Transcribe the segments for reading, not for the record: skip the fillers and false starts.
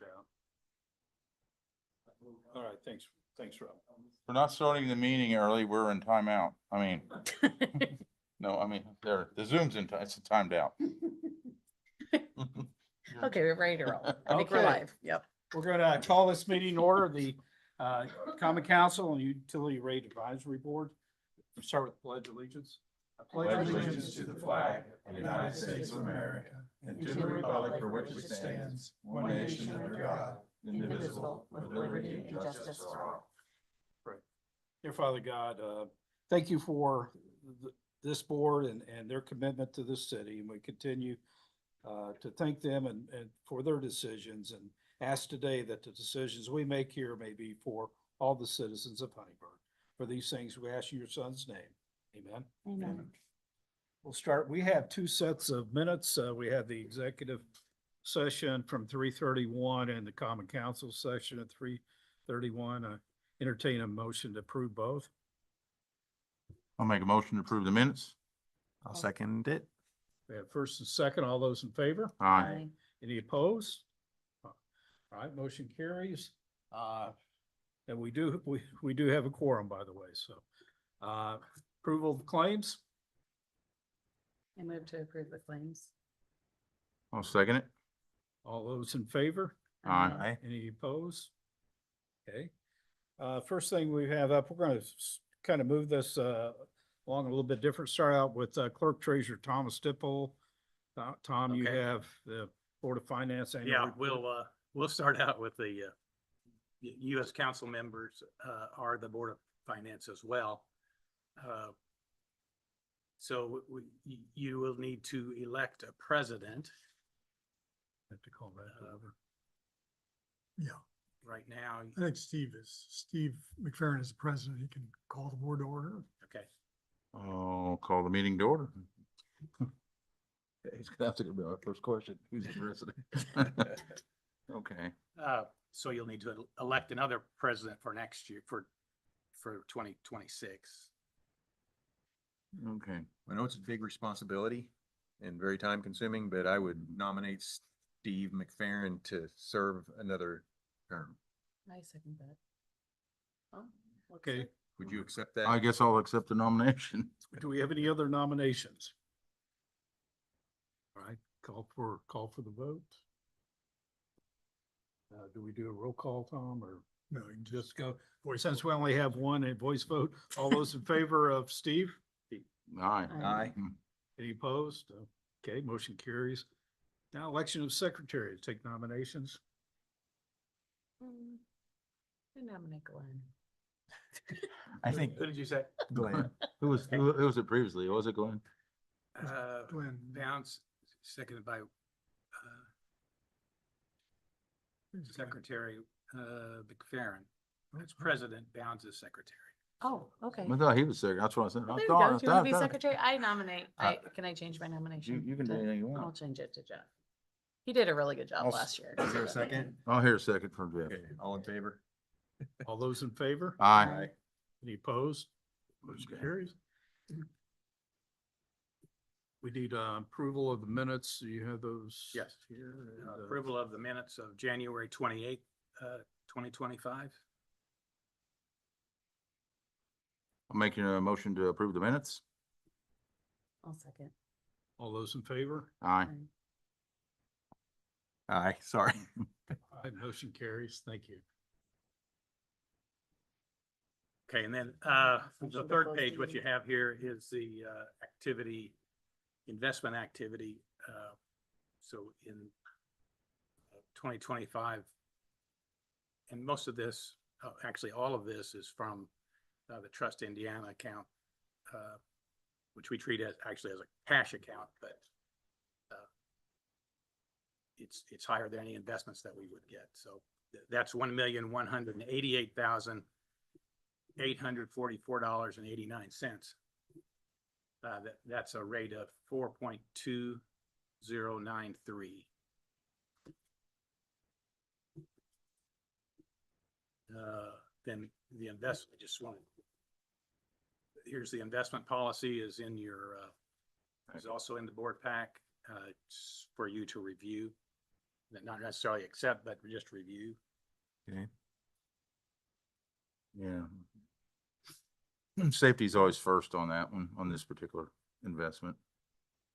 down. All right, thanks, Rob. We're not starting the meeting early. We're in timeout. I mean, no, I mean, the Zoom's it's timed out. Okay, we're ready to roll. I think we're Okay. live. Yep. We're gonna call this meeting order, the Common Council and Utility Rate Advisory Board. We'll start with the Pledge of Allegiance. I Pledge allegiance to the flag of the United States of America and to the republic for which it stands, one nation under God, indivisible, with liberty and justice for all. Dear Father God, thank you for this board and their commitment to this city, and we continue to thank them and for their decisions, and ask today that the decisions we make here may be for all the citizens of Huntingburg. For these things, we ask in your son's name. Amen. Amen. We'll start. We have two sets of minutes. We have the executive session from 3:31 and the common council session at 3:31. Entertain a motion to approve both. I'll make a motion to approve the minutes. I'll second it. We have first and second. All those in favor? Aye. Any opposed? All right, motion carries. And we do have a quorum, by the way, so. Approval of claims? I move to approve the claims. I'll second it. All those in favor? Aye. Any opposed? Okay. First thing we have up, we're gonna kind of move this along a little bit different. Start out with Clerk Treasurer Thomas Stipple. Tom, you Okay. have the Board of Finance annual Yeah, report. we'll start out with the US council members are the Board of Finance as well. So you will need to elect a president. Have to call that over. Yeah, Right now, I think Steve McFerrin is the president. He can call the board to order. okay, I'll call the meeting to order. He's gonna have to be our first question. Who's the president? Okay. so you'll need to elect another president for next year, for 2026. Okay. I know it's a big responsibility and very time consuming, but I would nominate Steve McFerrin to serve another term. I second that. Oh, looks Okay. good. Would you accept that? I guess I'll accept the nomination. Do we have any other nominations? All right, call for the vote. Do we do a roll call, Tom, or No, you can just go? Since we only have one a voice vote, all those in favor of Steve? Aye. Aye. Any opposed? Okay, motion carries. Now election of secretary, take nominations. I nominate Glenn. I think Who did you say? Glenn. Who was it previously? Was it Glenn? Glenn. Bounce, seconded by Secretary McFerrin. That's President, Bounds is secretary. Oh, okay. I thought he was secretary. That's what I said. Well, I there you go. thought- Do you want to be I thought- secretary? I nominate, can I change my nomination? You can do to- anything you I'll want. change it to Jeff. He did a really good job I'll last year. Is there a second? I'll hear a second from Jeff. Okay, all in favor? All those in favor? Aye. Any opposed? Motion carries. We need approval of the minutes. Do you have those? Yes. Here. And, Approval of the minutes of January 28th, 2025. I'm making a motion to approve the minutes. I'll second. All those in favor? Aye. Aye, sorry. Aye, motion carries. Thank you. Okay, and then the third page, what you have here is the investment activity. So in 2025, and most of this, actually all of this is from the Trust Indiana account, which we treat as actually as a cash account, but it's higher than any investments that we would get. So that's $1,188,844.89. That's a rate of 4.2093. Then the investment, here's the investment policy is in your, is also in the board pack. It's for you to review. Not necessarily accept, but just review. Okay. Yeah. Safety's always first on that one, on this particular investment.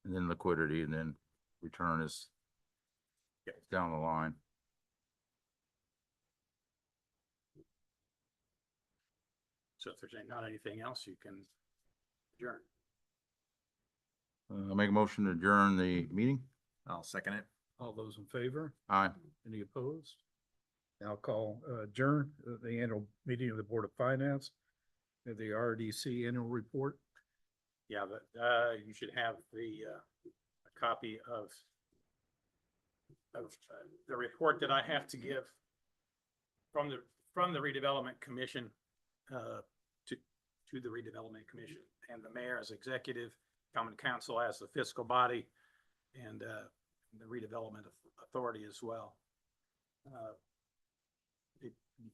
And then liquidity, and then return is Yep. down the line. So if there's not anything else, you can adjourn. I'll make a motion to adjourn the meeting. I'll second it. All those in favor? Aye. Any opposed? Now call adjourn the annual meeting of the Board of Finance, the RDC annual report. Yeah, but, you should have a copy of the report that I have to give from the redevelopment commission, to the redevelopment commission, and the mayor as executive, common council as the fiscal body, and, the redevelopment authority as well.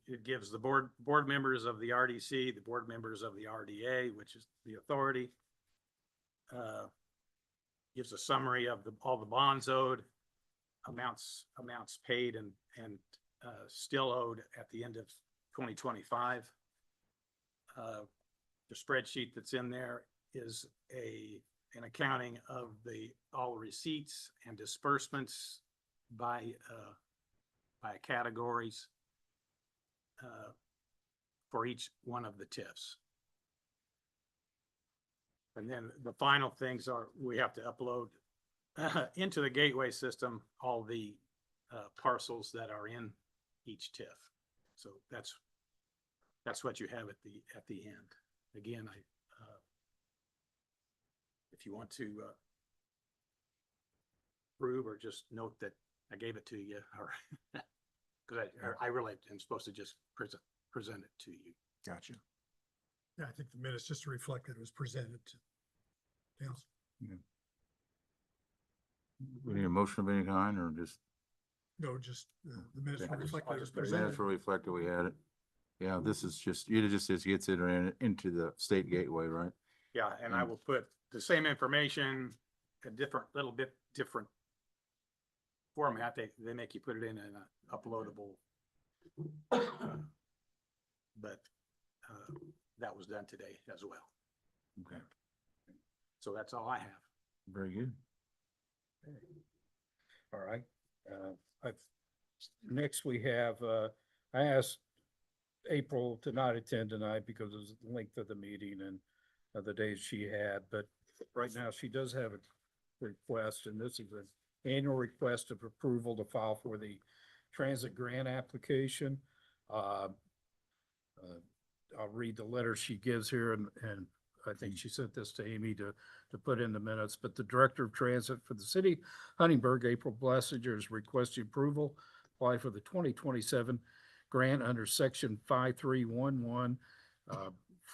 It gives the board members of the RDC, the board members of the RDA, which is the authority, gives a summary of all the bonds owed, amounts paid and still owed at the end of 2025. The spreadsheet that's in there is an accounting of all receipts and disbursements by categories for each one of the TIFs. And then the final things are, we have to upload into the gateway system all the parcels that are in each TIF. So that's what you have at the end. Again, if you want to approve or just note that I gave it to you, or because I really am supposed to just present it to you. Gotcha. Yeah, I think the minutes just to reflect that it was presented to council. We need a motion of any kind, or just? No, just the minutes Okay. reflect I'll that it was just put it in. presented. Minutes will reflect that we had it. Yeah, this is just, it just gets it into the state gateway, right? Yeah, and I will put the same information, a little bit different format. They make you put it in an uploadable. But that was done today as well. Okay, So that's all I have. very good. All right. Next we have, I asked April to not attend tonight because of the length of the meeting and the days she had, but right now she does have a request, and this is an annual request of approval to file for the transit grant application. I'll read the letter she gives here, and I think she sent this to Amy to put in the minutes, but the Director of Transit for the city, Huntingburg, April Blessinger, is requesting approval, apply for the 2027 grant under section 5311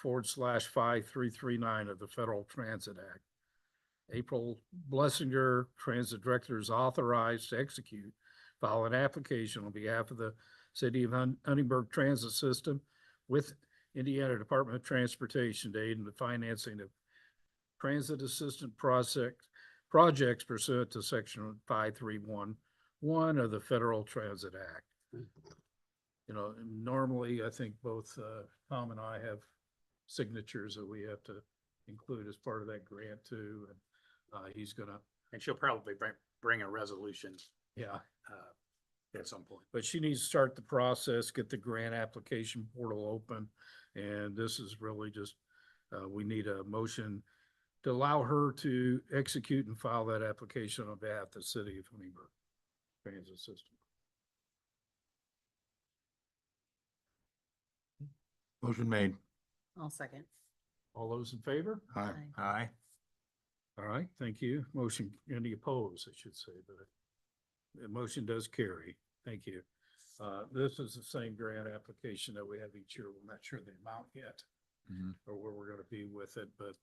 /5339 of the Federal Transit Act. April Blessinger, Transit Director, is authorized to execute, file an application on behalf of the City of Huntingburg Transit System with Indiana Department of Transportation to aid in the financing of transit assistant projects pursuant to section 5311 of the Federal Transit Act. You know, normally I think both Tom and I have signatures that we have to include as part of that grant too. And he's gonna, And she'll probably bring a resolution yeah, at some point. but she needs to start the process, get the grant application portal open. And this is really just, we need a motion to allow her to execute and file that application on behalf of the city of Huntingburg Transit System. Motion made. I'll second. All those in favor? Aye. Aye. All right, thank you. Motion, any opposed, I should say, but the motion does carry. Thank you. This is the same grant application that we have each year. We're not sure the amount yet Mhm. or where we're gonna be with it, but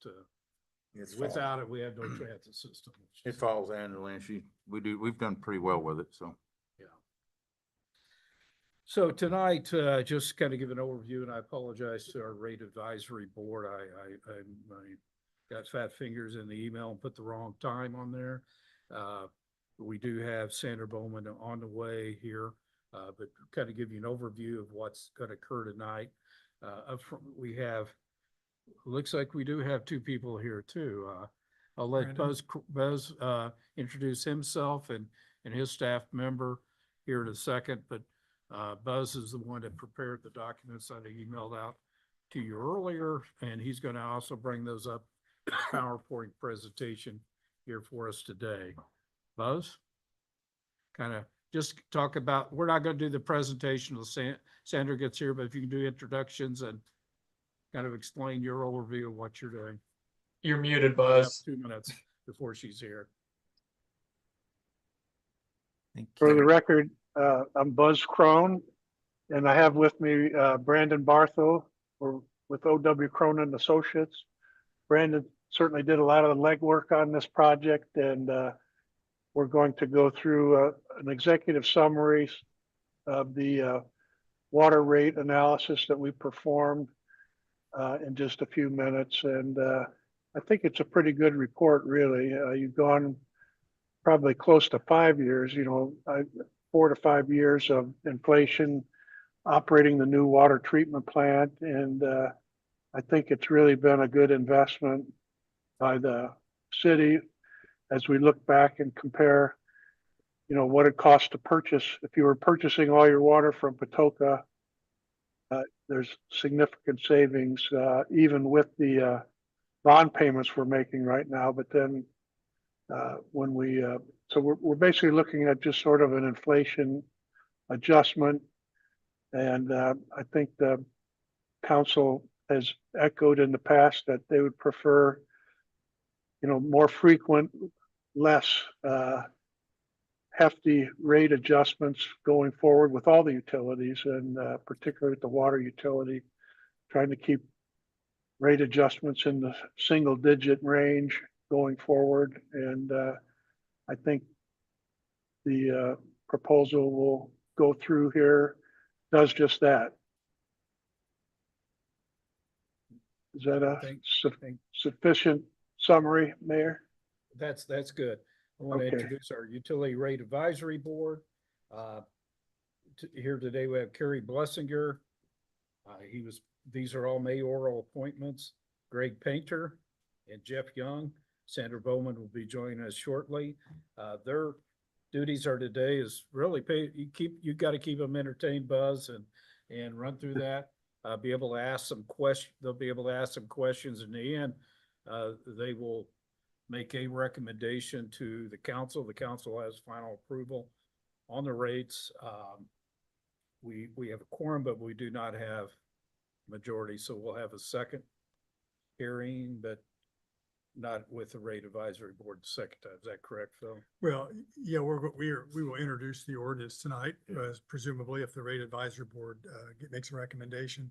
It's without it, we have no transit system. It follows annually, and we've done pretty well with it, so. Yeah. So tonight, just kind of give an overview, and I apologize to our rate advisory board. I got fat fingers in the email and put the wrong time on there. We do have Sandra Bowman on the way here, but kind of give you an overview of what's going to occur tonight. We have, looks like we do have two people here too. I'll let Brandon. Buzz introduce himself and his staff member here in a second, but Buzz is the one that prepared the documents that I emailed out to you earlier, and he's going to also bring those up in a PowerPoint presentation here for us today. Buzz? Kind of just talk about, we're not going to do the presentation until Sandra gets here, but if you can do introductions and kind of explain your overview of what you're doing. You're muted, We have Buzz. 2 minutes before she's here. For the record, I'm Buzz Crone, and I have with me Brandon Bartho. We're with O.W. Crone and Associates. Brandon certainly did a lot of the legwork on this project, and we're going to go through an executive summary of the water rate analysis that we performed in just a few minutes. And I think it's a pretty good report, really. You've gone probably close to 5 years, 4 to 5 years of inflation operating the new water treatment plant. And I think it's really been a good investment by the city as we look back and compare, what it costs to purchase. If you were purchasing all your water from Patoka, there's significant savings, even with the bond payments we're making right now. But then when so we're basically looking at just sort of an inflation adjustment. And I think the council has echoed in the past that they would prefer, more frequent, less hefty rate adjustments going forward with all the utilities, and particularly with the water utility, trying to keep rate adjustments in the single digit range going forward. And I think the proposal will go through here does just that. Is that a sufficient summary, Mayor? That's good. I want to Okay. introduce our Utility Rate Advisory Board. Here today, we have Kerry Blessinger. These are all mayoral appointments. Greg Painter and Jeff Young. Sandra Bowman will be joining us shortly. Their duties are today is really you got to keep them entertained, Buzz, and run through that. Be able to ask some questions. They'll be able to ask some questions in the end. They will make a recommendation to the council. The council has final approval on the rates. We have a quorum, but we do not have majority, so we'll have a second hearing, but not with the rate advisory board the second time. Is that correct, Phil? Well, yeah, we will introduce the ordinance tonight, presumably if the rate advisory board makes a recommendation.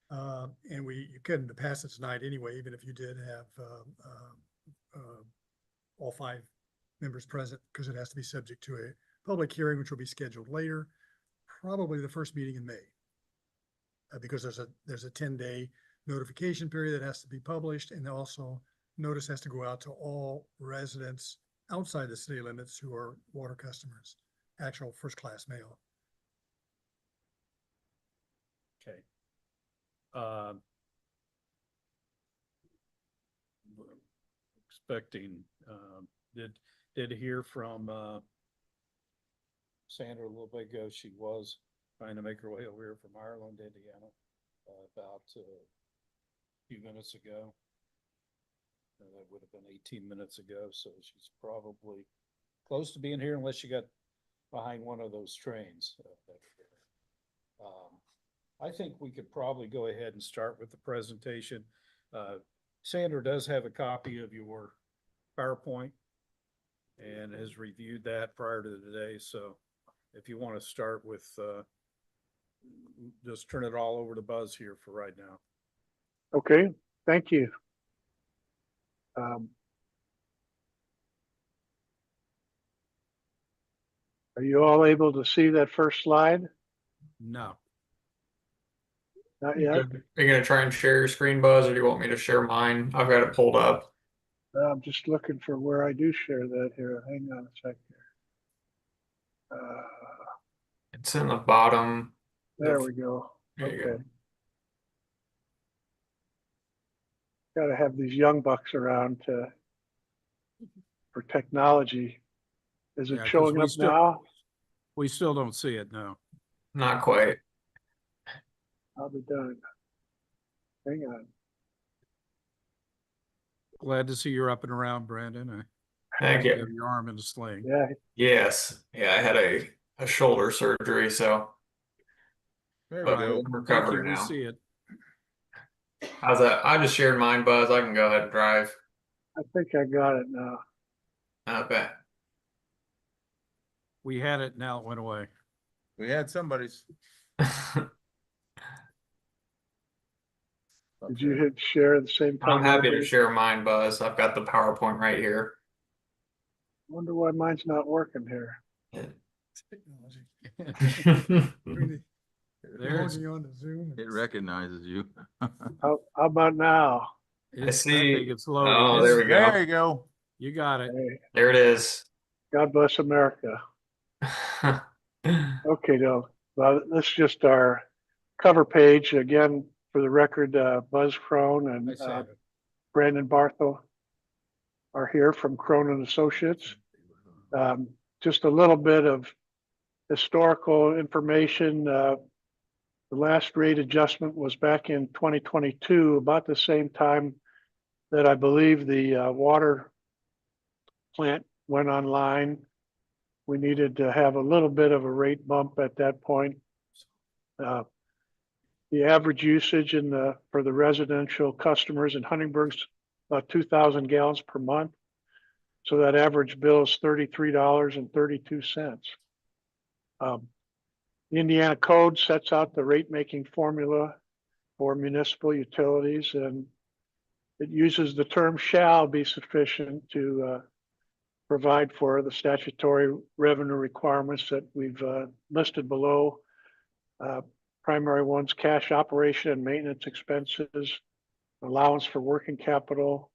And you couldn't pass it tonight anyway, even if you did have all 5 members present, because it has to be subject to a public hearing, which will be scheduled later, probably the first meeting in May. Because there's a 10-day notification period that has to be published, and also notice has to go out to all residents outside the city limits who are water customers, actual first-class mail. Okay. Expecting, did hear from Sandra a little bit ago. She was trying to make her way over here from Ireland, Indiana, about a few minutes ago. That would have been 18 minutes ago, so she's probably close to being here unless she got behind one of those trains. I think we could probably go ahead and start with the presentation. Sandra does have a copy of your PowerPoint and has reviewed that prior to today. So if you want to start with, just turn it all over to Buzz here for right now. Okay, thank you. Are you all able to see that first slide? No. Not yet. Are you gonna try and share your screen, Buzz, or do you want me to share mine? I've got it pulled up. I'm just looking for where I do share that here. Hang on a sec here. It's in the bottom. There we go. There you Okay. Gotta have these young bucks around for technology. Is Yeah, it 'cause showing we up still- now? We still don't see it, no. Not quite. I'll be done. Hang on. Glad to see you're up and around, Brandon. Thank You you. have your arm in a sling. Yeah, Yes. Yeah, I had a shoulder surgery, so There but we go. Thank you, recovered we now. see it. How's that? I just shared mine, Buzz. I can go ahead and drive. I think I got it now. Okay. We had it, now it went away. We had somebody's. Did you hit share at the same time? I'm happy to everybody? share mine, Buzz. I've got the PowerPoint right here. Wonder why mine's not working here. There's, Logging on to Zoom. It recognizes you. How about now? I see. think it's loading. Oh, there we go. There you go. You got it. Hey, There it is. God bless America. Okay, though. Well, this is just our cover page. Again, for the record, Buzz Crone I and see it. Brandon Barthel are here from Crone and Associates. Just a little bit of historical information. The last rate adjustment was back in 2022, about the same time that I believe the water plant went online. We needed to have a little bit of a rate bump at that point. The average usage for the residential customers in Huntingburg's about 2,000 gallons per month. So that average bill is $33.32. The Indiana code sets out the rate making formula for municipal utilities, and it uses the term shall be sufficient to provide for the statutory revenue requirements that we've listed below. Primary ones, cash operation and maintenance expenses, allowance for working capital,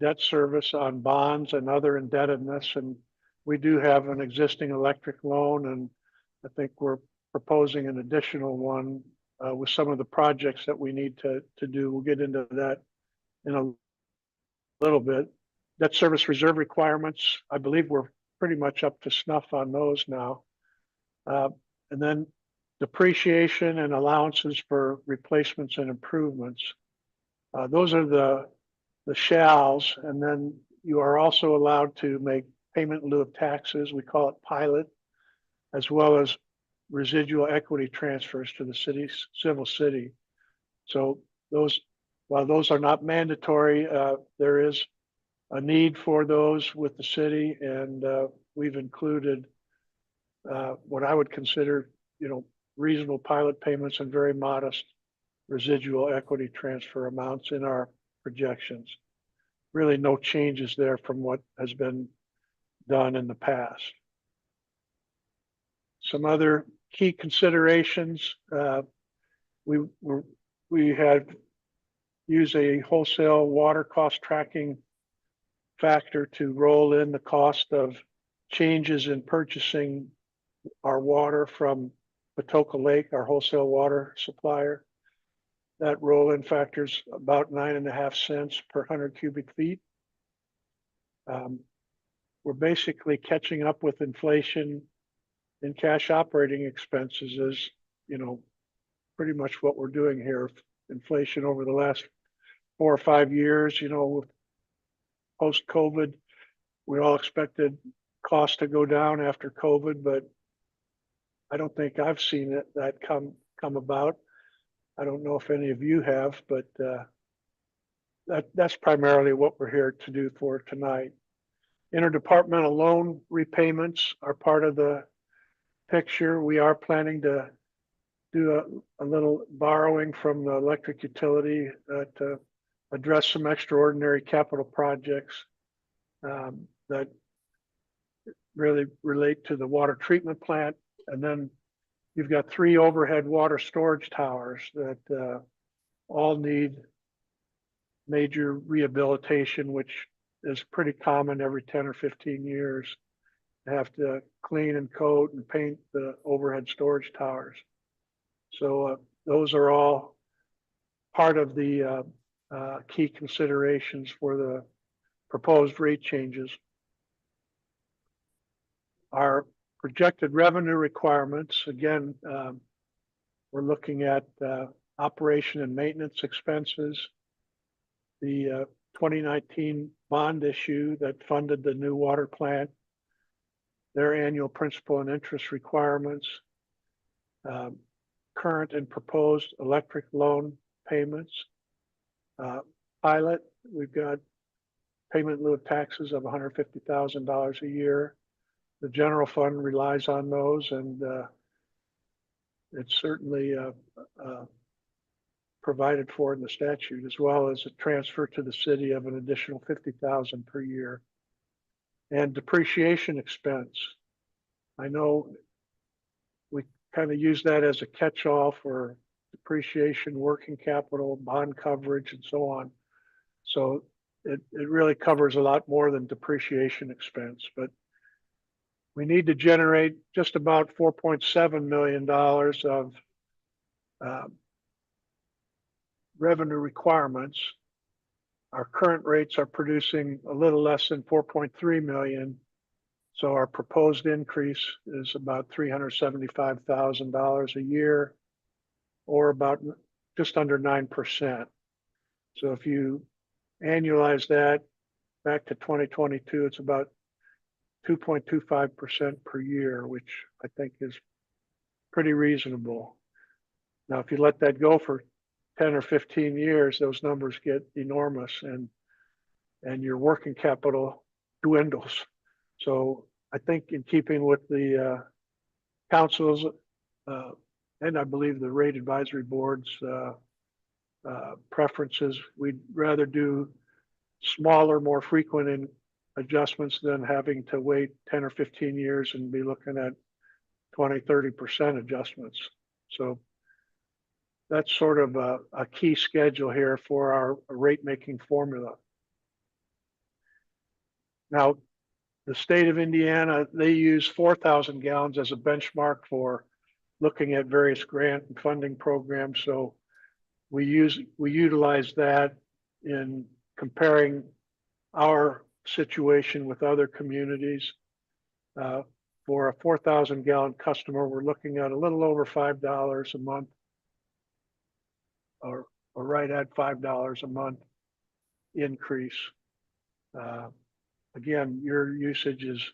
debt service on bonds and other indebtedness. And we do have an existing electric loan, and I think we're proposing an additional one with some of the projects that we need to do. We'll get into that in a little bit. Debt service reserve requirements, I believe we're pretty much up to snuff on those now. And then depreciation and allowances for replacements and improvements. Those are the shalls, and then you are also allowed to make payment in lieu of taxes. We call it pilot, as well as residual equity transfers to the city's civil city. So those, while those are not mandatory, there is a need for those with the city, and we've included what I would consider, reasonable pilot payments and very modest residual equity transfer amounts in our projections. Really no changes there from what has been done in the past. Some other key considerations, we had used a wholesale water cost tracking factor to roll in the cost of changes in purchasing our water from Patoka Lake, our wholesale water supplier. That roll-in factor is about 9.5 cents per 100 cubic feet. We're basically catching up with inflation in cash operating expenses, is, pretty much what we're doing here. Inflation over the last 4 or 5 years, post-COVID, we all expected costs to go down after COVID, but I don't think I've seen that come about. I don't know if any of you have, but that's primarily what we're here to do for tonight. Interdepartmental loan repayments are part of the picture. We are planning to do a little borrowing from the electric utility to address some extraordinary capital projects that really relate to the water treatment plant. And then you've got 3 overhead water storage towers that all need major rehabilitation, which is pretty common every 10 or 15 years. have to clean and coat and paint the overhead storage towers. So those are all part of the key considerations for the proposed rate changes. Our projected revenue requirements, again, we're looking at operation and maintenance expenses, the 2019 bond issue that funded the new water plant, their annual principal and interest requirements, current and proposed electric loan payments. Pilot, we've got payment in lieu of taxes of $150,000 a year. The general fund relies on those, and it's certainly provided for in the statute, as well as a transfer to the city of an additional $50,000 per year. And depreciation expense. I know we kind of use that as a catch-all for depreciation, working capital, bond coverage, and so on. So it really covers a lot more than depreciation expense, but we need to generate just about $4.7 million of revenue requirements. Our current rates are producing a little less than 4.3 million. So our proposed increase is about $375,000 a year, or about just under 9%. So if you annualize that back to 2022, it's about 2.25% per year, which I think is pretty reasonable. Now, if you let that go for 10 or 15 years, those numbers get enormous, and your working capital dwindles. So I think, in keeping with the council's and I believe the rate advisory board's preferences, we'd rather do smaller, more frequent adjustments than having to wait 10 or 15 years and be looking at 20, 30% adjustments. So that's sort of a key schedule here for our rate making formula. Now, the state of Indiana, they use 4,000 gallons as a benchmark for looking at various grant and funding programs. So we utilize that in comparing our situation with other communities. For a 4,000 gallon customer, we're looking at a little over $5 a month, or right at $5 a month increase. Again, your usage is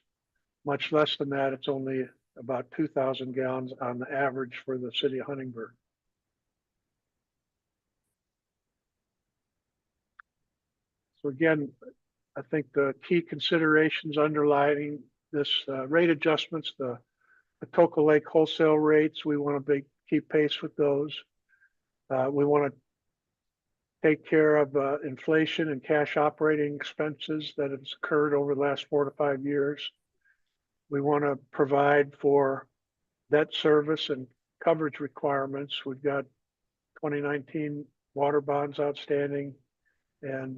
much less than that. It's only about 2,000 gallons on the average for the city of Huntingburg. So again, I think the key considerations underlying this rate adjustments, the Patoka Lake wholesale rates, we want to keep pace with those. We want to take care of inflation and cash operating expenses that has occurred over the last 4 to 5 years. We want to provide for debt service and coverage requirements. We've got 2019 water bonds outstanding, and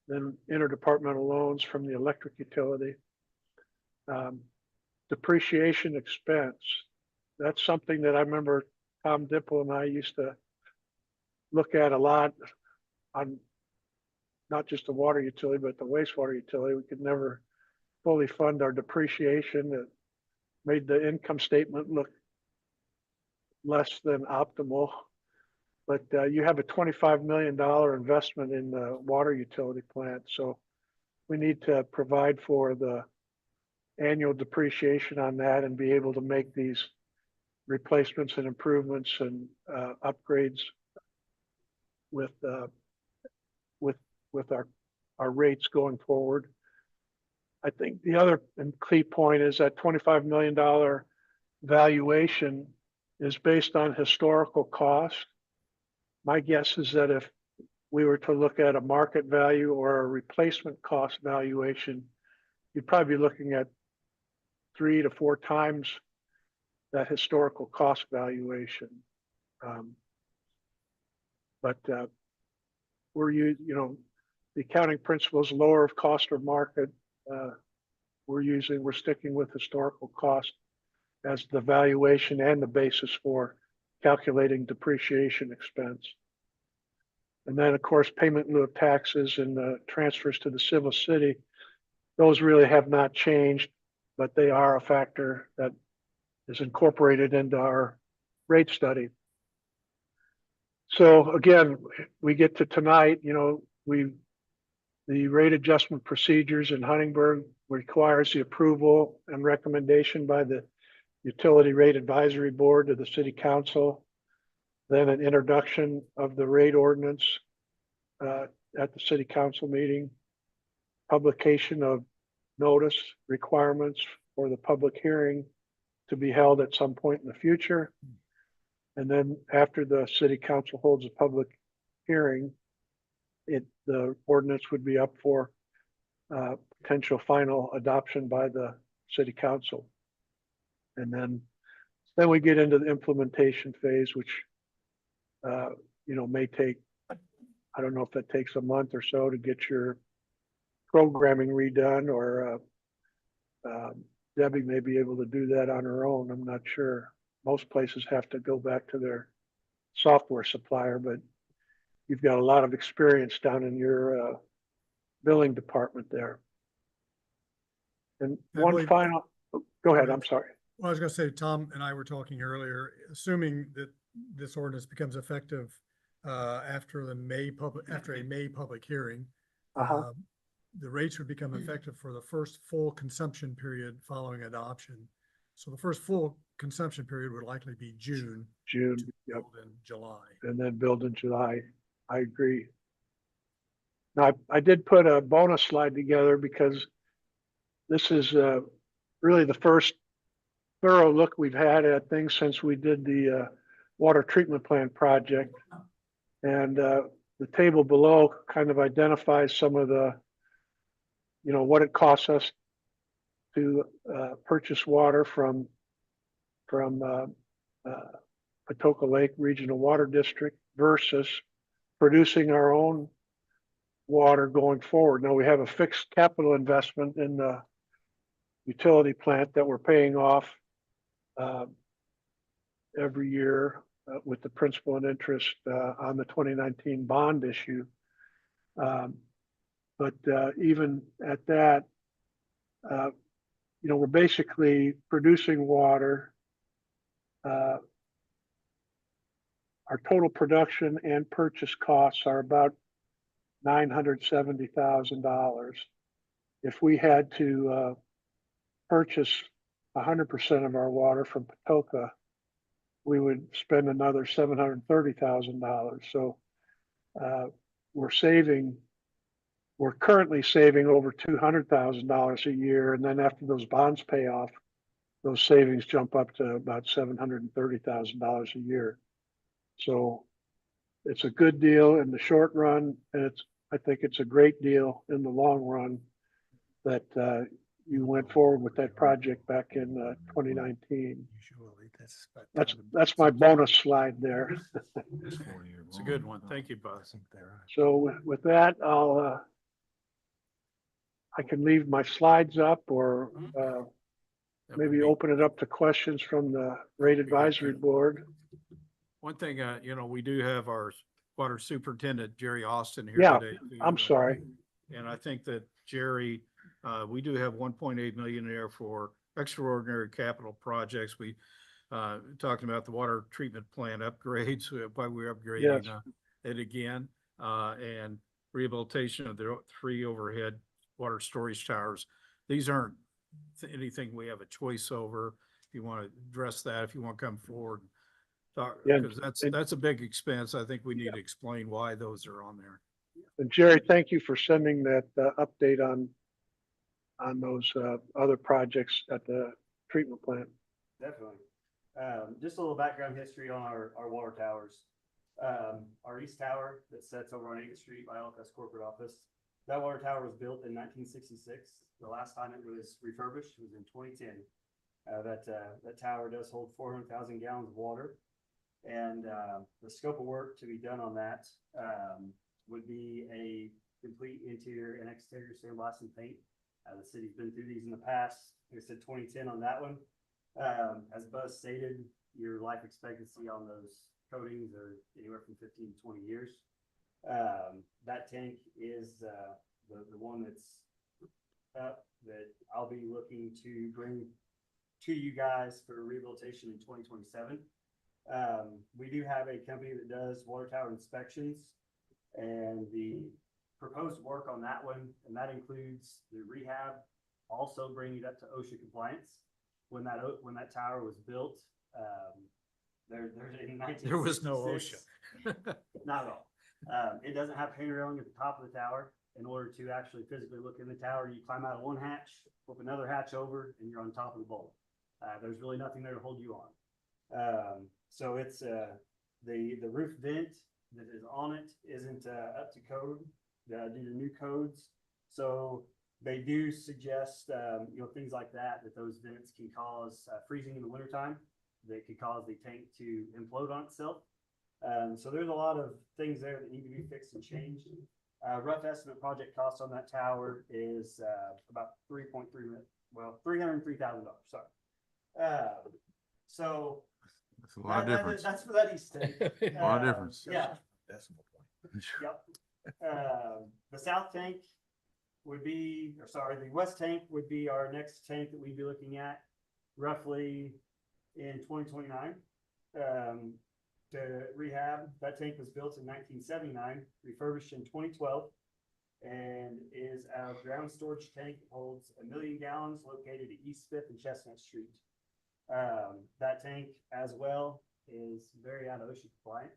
then interdepartmental loans from the electric utility. Depreciation expense. That's something that I remember Tom Dipple and I used to look at a lot on not just the water utility, but the wastewater utility. We could never fully fund our depreciation. It made the income statement look less than optimal. But you have a $25 million investment in the water utility plant. So we need to provide for the annual depreciation on that and be able to make these replacements and improvements and upgrades with our rates going forward. I think the other key point is that $25 million valuation is based on historical cost. My guess is that if we were to look at a market value or a replacement cost valuation, you'd probably be looking at 3 to 4 times that historical cost valuation. But we're the accounting principles lower of cost or market. we're sticking with historical cost as the valuation and the basis for calculating depreciation expense. And then, of course, payment in lieu of taxes and the transfers to the civil city, those really have not changed, but they are a factor that is incorporated into our rate study. So again, we get to tonight, the rate adjustment procedures in Huntingburg requires the approval and recommendation by the Utility Rate Advisory Board to the City Council, then an introduction of the rate ordinance at the City Council meeting, publication of notice requirements for the public hearing to be held at some point in the future. And then after the City Council holds a public hearing, the ordinance would be up for potential final adoption by the City Council. And then we get into the implementation phase, which may take, I don't know if that takes a month or so to get your programming redone, or Debbie may be able to do that on her own. I'm not sure. Most places have to go back to their software supplier, but you've got a lot of experience down in your billing department there. And I one believe- final, go ahead, I'm sorry. Well, I was gonna say, Tom and I were talking earlier, assuming that this ordinance becomes effective after a May public hearing. Uh-huh. The rates would become effective for the first full consumption period following adoption. So the first full consumption period would likely be June. June, to yep, build in July. and then build in July. I agree. Now, I did put a bonus slide together because this is really the first thorough look we've had at things since we did the water treatment plant project. And the table below kind of identifies some of the, what it costs us to purchase water from Patoka Lake Regional Water District versus producing our own water going forward. Now we have a fixed capital investment in the utility plant that we're paying off every year with the principal and interest on the 2019 bond issue. But even at that, we're basically producing water. Our total production and purchase costs are about $970,000. If we had to purchase 100% of our water from Patoka, we would spend another $730,000. So we're currently saving over $200,000 a year. And then after those bonds pay off, those savings jump up to about $730,000 a year. So it's a good deal in the short run, and I think it's a great deal in the long run that you went forward with that project back in 2019. That's my bonus slide there. It's a good one. Thank you, Buzz. So with that, I can leave my slides up, or maybe open it up to questions from the rate advisory board. One thing, we do have our water superintendent, Jerry Austin, here Yeah, today. I'm sorry. And I think that Jerry, we do have 1.8 million there for extraordinary capital projects. We talking about the water treatment plant upgrades, why we're upgrading it again, and rehabilitation of the 3 overhead water storage towers. These aren't anything we have a choice over. If you want to address that, if you want to come forward, talk, because that's a big expense. I think we need to explain why those are on there. And Jerry, thank you for sending that update on those other projects at the treatment plant. Definitely. Just a little background history on our water towers. Our east tower that sits over on 8th Street by LFS corporate office, that water tower was built in 1966. The last time it was refurbished was in 2010. That tower does hold 400,000 gallons of water. And the scope of work to be done on that would be a complete interior and exterior sandblast and paint The city's been through these in the past. Like I said, 2010 on that one. As Buzz stated, your life expectancy on those coatings are anywhere from 15 to 20 years. That tank is the one that's up that I'll be looking to bring to you guys for rehabilitation in 2027. We do have a company that does water tower inspections, and the proposed work on that one, and that includes the rehab, also bringing it up to OSHA compliance. When that tower was built, there's in 1966. There was no OSHA. Not at all. It doesn't have paint railing at the top of the tower. In order to actually physically look in the tower, you climb out of one hatch, flip another hatch over, and you're on top of the bulb. There's really nothing there to hold you on. So it's the roof vent that is on it isn't up to code due to new codes. So they do suggest things like that those vents can cause freezing in the wintertime. That could cause the tank to implode on itself. So there's a lot of things there that need to be fixed and changed. Rough estimate project cost on that tower is about $303,000. Sorry. So That's a lot of difference. that's for that east tank. A lot of difference. Yeah. Decimal point. Yep. The south tank would be, the west tank would be our next tank that we'd be looking at roughly in 2029. To rehab. That tank was built in 1979, refurbished in 2012, and is our ground storage tank. It holds 1 million gallons, located at East 5th and Chestnut Street. That tank as well is very out of OSHA compliant.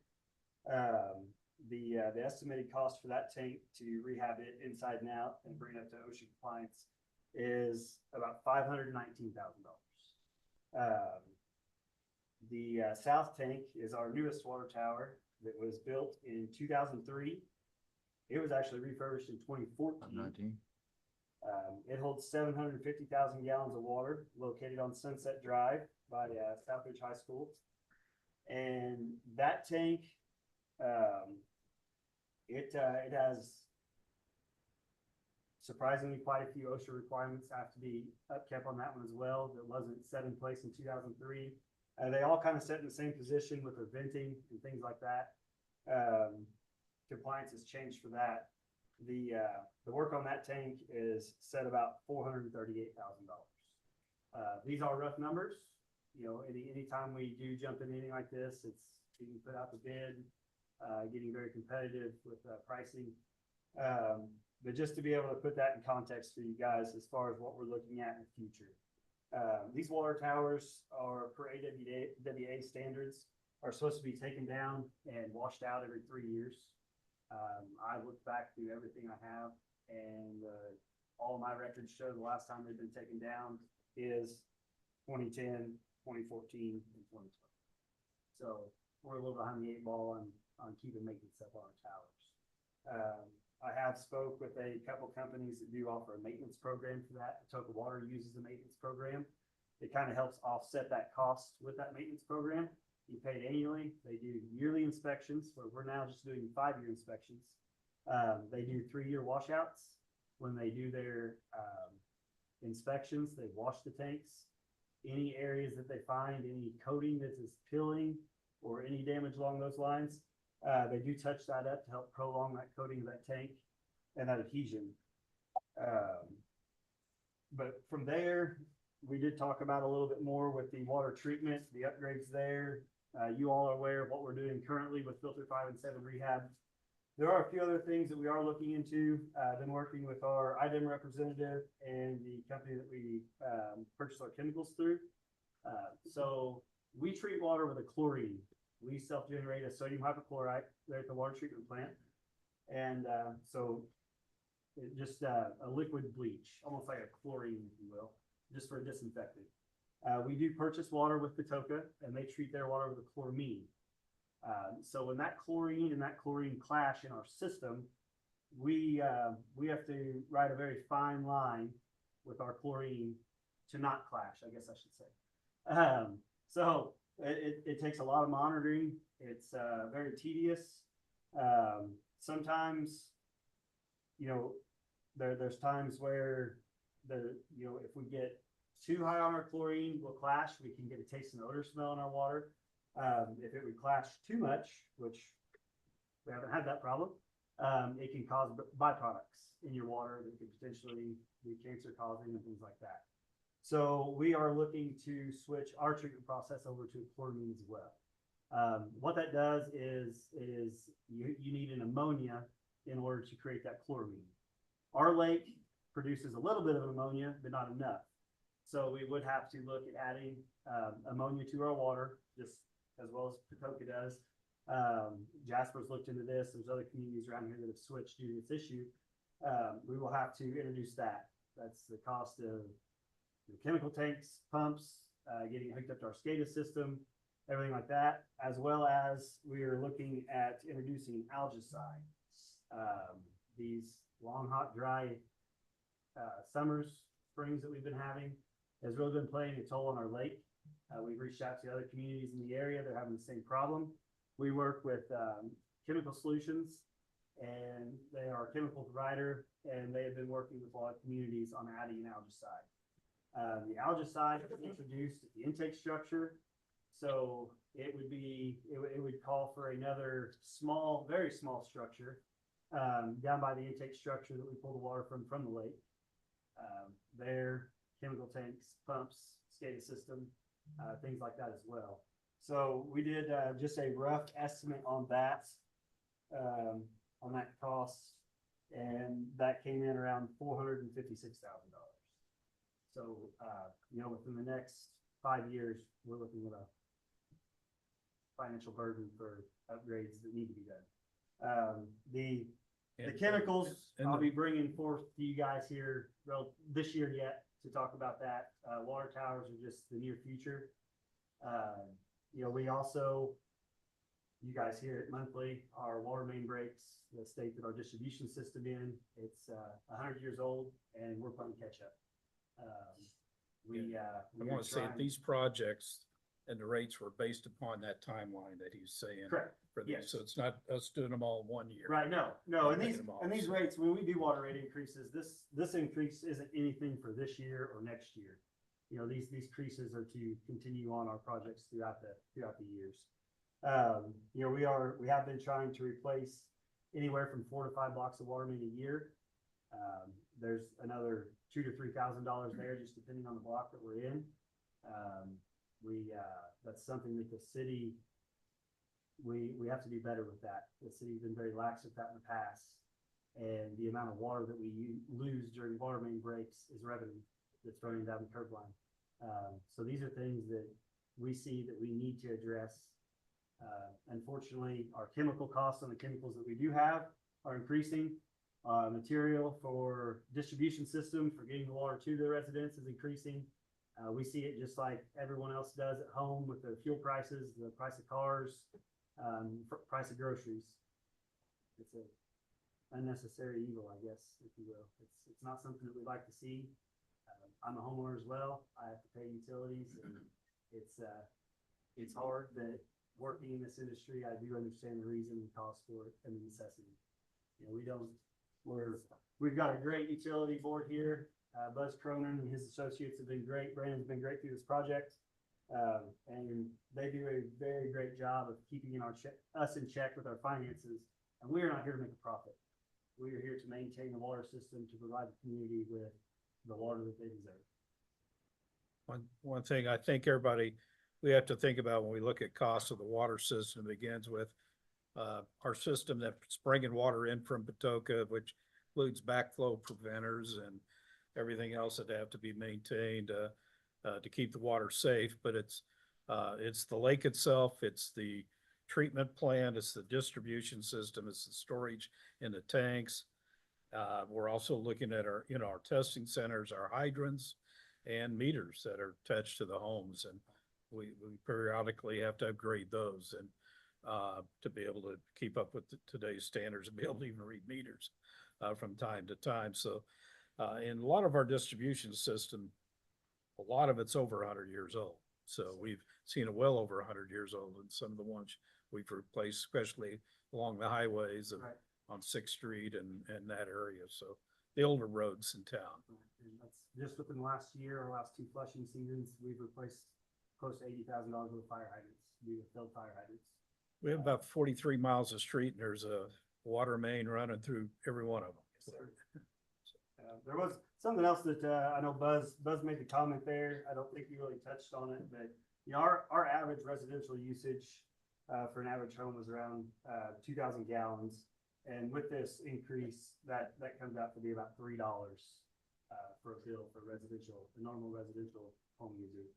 The estimated cost for that tank to rehab it inside and out and bring it up to OSHA compliance is about $519,000. The south tank is our newest water tower that was built in 2003. It was actually refurbished in 2014. It holds 750,000 gallons of water, located on Sunset Drive by Southbridge High School. And that tank, it has surprisingly quite a few OSHA requirements have to be upkept on that one as well. That wasn't set in place in 2003. They all kind of set in the same position with their venting and things like that. Compliance has changed for that. The work on that tank is set about $438,000. These are rough numbers. Anytime we do jump into anything like this, it's being put out the bid, getting very competitive with pricing. But just to be able to put that in context for you guys as far as what we're looking at in the future. These water towers are, per AWA standards, are supposed to be taken down and washed out every 3 years. I looked back through everything I have, and all of my records show the last time they've been taken down is 2010, 2014, and 2020. So we're a little behind the 8 ball on keeping maintenance up on our towers. I have spoke with a couple companies that do offer a maintenance program for that. Atoka Water uses a maintenance program. It kind of helps offset that cost with that maintenance program. You pay it annually. They do yearly inspections, where we're now just doing 5-year inspections. They do 3-year washouts. When they do their inspections, they wash the tanks. Any areas that they find, any coating that is peeling or any damage along those lines, they do touch that up to help prolong that coating of that tank and that adhesion. But from there, we did talk about a little bit more with the water treatment, the upgrades there. You all are aware of what we're doing currently with Filter 5 and 7 rehab. There are a few other things that we are looking into. Been working with our IDEM representative and the company that we purchase our chemicals through. So we treat water with a chlorine. We self-generate a sodium hypochlorite there at the water treatment plant. And so it just a liquid bleach, almost like a chlorine, if you will, just for disinfecting. We do purchase water with Atoka, and they treat their water with a chloramine. So when that chlorine and that chlorine clash in our system, we have to write a very fine line with our chlorine to not clash, I guess I should say. So it takes a lot of monitoring. It's very tedious. Sometimes, there's times where if we get too high on our chlorine, we'll clash, we can get a taste and odor smell in our water. If it would clash too much, which we haven't had that problem, it can cause byproducts in your water that could potentially be cancer causing and things like that. So we are looking to switch our treatment process over to chloramine as well. What that does is you need an ammonia in order to create that chloramine. Our lake produces a little bit of ammonia, but not enough. So we would have to look at adding ammonia to our water, just as well as Patoka does. Jasper's looked into this. There's other communities around here that have switched due to this issue. We will have to introduce that. That's the cost of the chemical tanks, pumps, getting hooked up to our SCADA system, everything like that, as well as we are looking at introducing algicide. These long, hot, dry summers, springs that we've been having has really been playing a toll on our lake. We've reached out to other communities in the area. They're having the same problem. We work with Chemical Solutions, and they are a chemical provider, and they have been working with a lot of communities on adding an algicide. The algicide is introduced at the intake structure, so it would call for another small, very small structure down by the intake structure that we pull the water from the lake. Their chemical tanks, pumps, SCADA system, things like that as well. So we did just a rough estimate on that cost, and that came in around $456,000. So within the next 5 years, we're looking at a financial burden for upgrades that need to be done. The chemicals, I'll be bringing forth to you guys here this year yet to talk about that. Water towers are just the near future. We also, you guys hear it monthly, our water main breaks, the state that our distribution system in, it's 100 years old, and we're playing catch up. I want to say that these projects and the rates were based upon that timeline that he's saying. Correct. For these. Yes. So it's not us doing them all in 1 year. Right, no, and Taking these, them all, and these so. rates, when we do water rate increases, this increase isn't anything for this year or next year. These increases are to continue on our projects throughout the years. We have been trying to replace anywhere from 4 to 5 blocks of water main a year. There's another $2,000 to $3,000 there, just depending on the block that we're in. That's something that the city, we have to do better with that. The city's been very lax with that in the past. And the amount of water that we lose during water main breaks is revenue that's running down the curb line. So these are things that we see that we need to address. Unfortunately, our chemical costs on the chemicals that we do have are increasing. Material for distribution system for getting the water to the residents is increasing. We see it just like everyone else does at home with the fuel prices, the price of cars, price of groceries. It's a unnecessary evil, I guess, if you will. It's not something that we'd like to see. I'm a homeowner as well. I have to pay utilities, and it's hard, but working in this industry, I do understand the reason and cost for it and the necessity. We've got a great utility board here. Buzz Cronin and his associates have been great. Brandon's been great through this project. And they do a very great job of keeping us in check with our finances. And we are not here to make a profit. We are here to maintain the water system, to provide the community with the water that they deserve. One thing I think we have to think about when we look at cost of the water system begins with our system that's bringing water in from Patoka, which includes backflow preventers and everything else that have to be maintained to keep the water safe. But it's the lake itself, it's the treatment plant, it's the distribution system, it's the storage in the tanks. We're also looking at our testing centers, our hydrants and meters that are attached to the homes. And we periodically have to upgrade those and to be able to keep up with today's standards and be able to even read meters from time to time. So in a lot of our distribution system, a lot of it's over 100 years old. So we've seen it well over 100 years old, and some of the ones we've replaced, especially along the highways and on 6th Street and that area. So the older roads in town. And that's just within the last year or last two flushing seasons, we've replaced close to $80,000 worth of fire hydrants, due to failed fire hydrants. We have about 43 miles of street and there's a water main running through every one of them. There was something else that, I know Buzz made the comment there. I don't think you really touched on it, but you know, our average residential usage, for an average home was around, 2,000 gallons. And with this increase, that comes out to be about $3, for a bill for residential, the normal residential home user.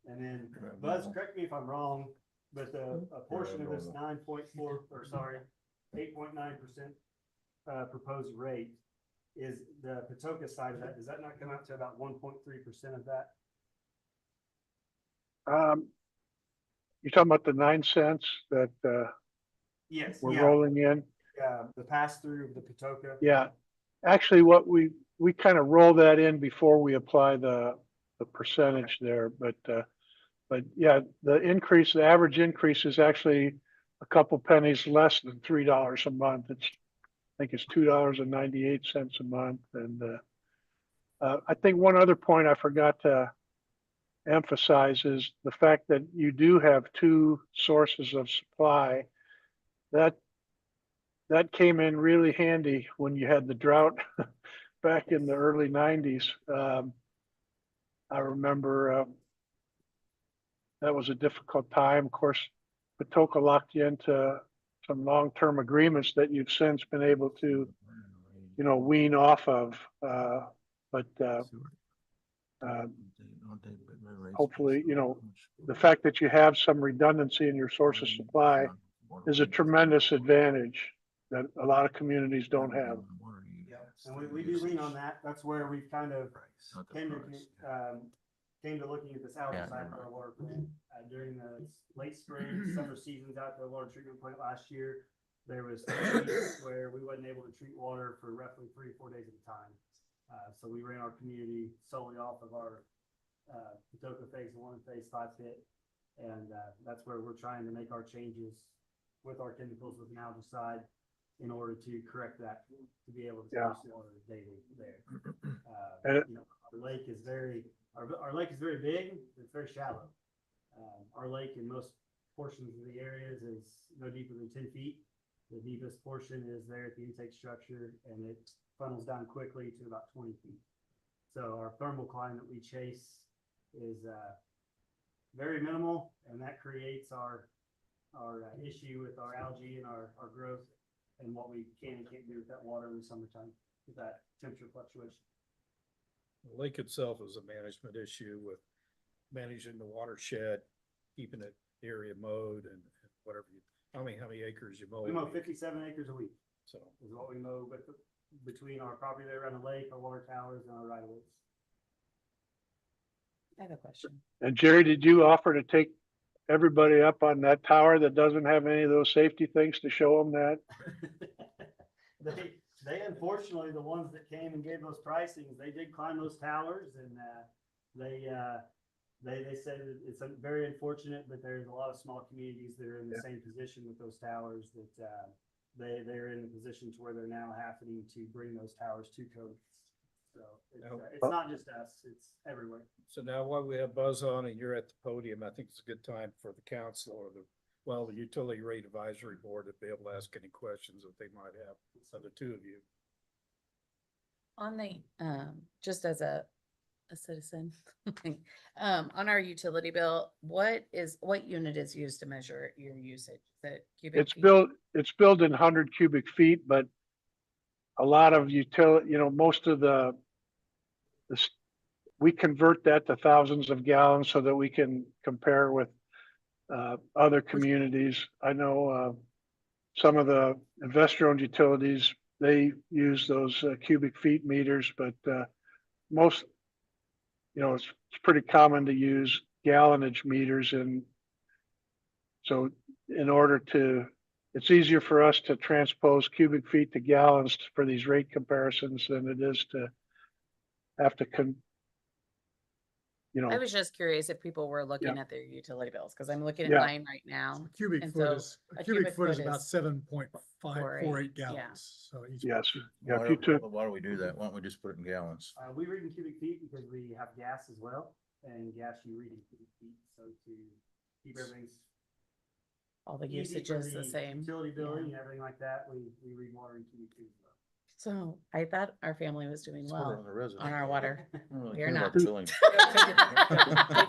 And then Buzz, correct me if I'm wrong, but a portion of this 8.9% proposed rate is the Patoka side of that. Does that not come out to about 1.3% of that? You're talking about the 9 cents that, Yes. we're Yeah. rolling in? The pass through of the Patoka. Yeah, actually, what we kind of roll that in before we apply the percentage there, but yeah, the average increase is actually a couple pennies less than $3 a month. I think it's $2.98 a month. And I think one other point I forgot to emphasize is the fact that you do have two sources of supply. That came in really handy when you had the drought back in the early 90s. I remember that was a difficult time. Of course, Patoka locked you into some long-term agreements that you've since been able to, you know, wean off of. Hopefully, you know, the fact that you have some redundancy in your source of supply is a tremendous advantage that a lot of communities don't have. And we do lean on that. That's where we've kind of came to looking at this outside of our water plant. During the late spring, summer seasons out at the water treatment plant last year, there was 3 weeks where we wasn't able to treat water for roughly 3 or 4 days at a time. So we ran our community solely off of our Patoka Phase 1 and Phase 5 pit. And that's where we're trying to make our changes with our chemicals with Algicide in order to correct that, to be able to produce water daily there. You know, our lake is very big, it's very shallow. Our lake in most portions of the areas is no deeper than 10 feet. The deepest portion is there at the intake structure, and it funnels down quickly to about 20 feet. So our thermal climb that we chase is very minimal, and that creates our issue with our algae and our growth, and what we can and can't do with that water in the summertime with that temperature fluctuation. The lake itself is a management issue with managing the watershed, keeping it area mowed and whatever how many acres you mow. We mow 57 acres a week. So Is what we mow between our property there around the lake, our water towers, and our right of ways. I have a question. And Jerry, did you offer to take everybody up on that tower that doesn't have any of those safety things to show them that? They unfortunately, the ones that came and gave those pricings, they did climb those towers, and they said that it's very unfortunate, but there's a lot of small communities that are in the same position with those towers, that they're in a position to where they're now having to bring those towers to code. So it's not just us, it's everywhere. So now while we have Buzz on and you're at the podium, I think it's a good time for the council or the Utility Rate Advisory Board to be able to ask any questions that they might have of the two of you. On the, just as a citizen, on our utility bill, what unit is used to measure your usage? That cubic It's feet? it's built in 100 cubic feet, but a lot of utility, you know, most of we convert that to thousands of gallons so that we can compare with other communities. I know some of the investor-owned utilities, they use those cubic feet meters, but most, you know, it's pretty common to use gallonage meters. And so it's easier for us to transpose cubic feet to gallons for these rate comparisons than it is to have to you I know, was just curious if people were looking at their utility bills, because I'm looking at Yeah. mine right now. Cubic And foot so is, a a cubic foot is foot about is 7.548 yeah. gallons, so each. yes, cubic yeah, foot. if you took, Why do we do that? Why don't we just put it in gallons? We read in cubic feet because we have gas as well, and gas you read in cubic feet, so to keep everything's All the easy for usage is the same. utility billing Yeah. and everything like that, we read water in cubic feet as well. So I thought our family was doing Let's put it well on the resident. on our water. I don't really We are care about not. billing. Take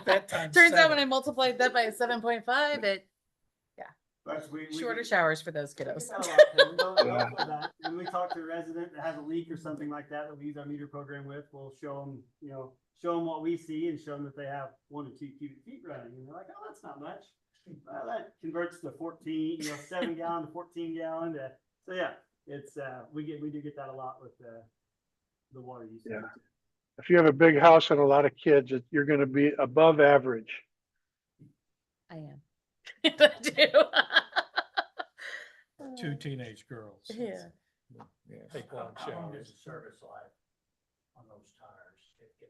that times Turns out seven. when I multiplied that by 7.5, it But we shorter get- showers for those we get kiddos. that a lot, Kevin. Don't Yeah. feel bad. When we talk to a resident that has a leak or something like that we use our meter program with, we'll show them, show them what we see and show them that they have 1 to 2 cubic feet running, and they're like, oh, that's not much. That converts to 14, 7 gallon to 14 gallon so yeah, it's, we do get that a lot with, the water usage. Yeah. if you have a big house and a lot of kids, you're gonna be above average. I am. I do. Two teenage girls. Yeah. Take long showers. Service life on those tires, if you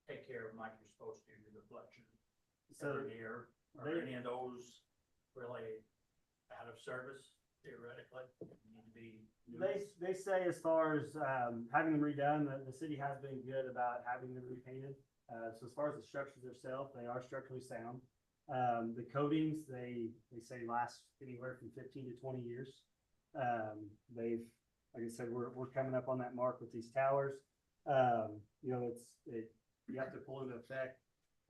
take care of them like you're supposed to, the deflection So every year, are they- any of those really out of service theoretically, need to be? they say as far as, having them redone, the city has been good about having them repainted. So as far as the structures themselves, they are structurally sound. The coatings, they say last anywhere from 15 to 20 years. They've, like I said, we're coming up on that mark with these towers. You have to pull into effect.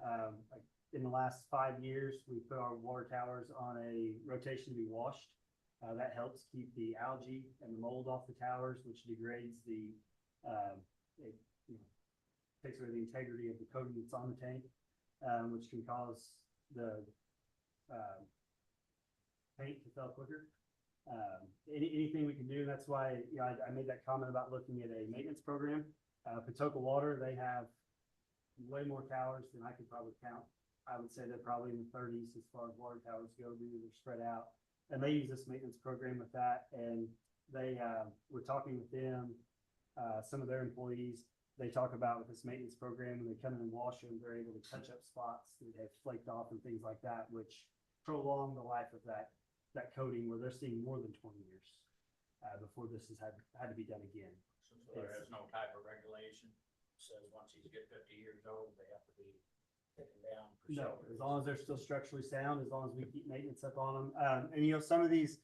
Like in the last 5 years, we put our water towers on a rotation to be washed. That helps keep the algae and the mold off the towers, which degrades it takes away the integrity of the coating that's on the tank, which can cause the paint to fail quicker. Anything we can do, that's why, I made that comment about looking at a maintenance program. Patoka Water, they have way more towers than I could probably count. I would say they're probably in the 30s as far as water towers go, due to they're spread out. And they use this maintenance program with that, and they, we're talking with them, some of their employees, they talk about with this maintenance program, when they come in and wash them, they're able to touch up spots that have flaked off and things like that, which prolong the life of that coating, where they're seeing more than 20 years, before this has had to be done again. So there is no type of regulation, says once you get 50 years old, they have to be taken down. for No, shelter. as long as they're still structurally sound, as long as we keep maintenance up on them. And some of these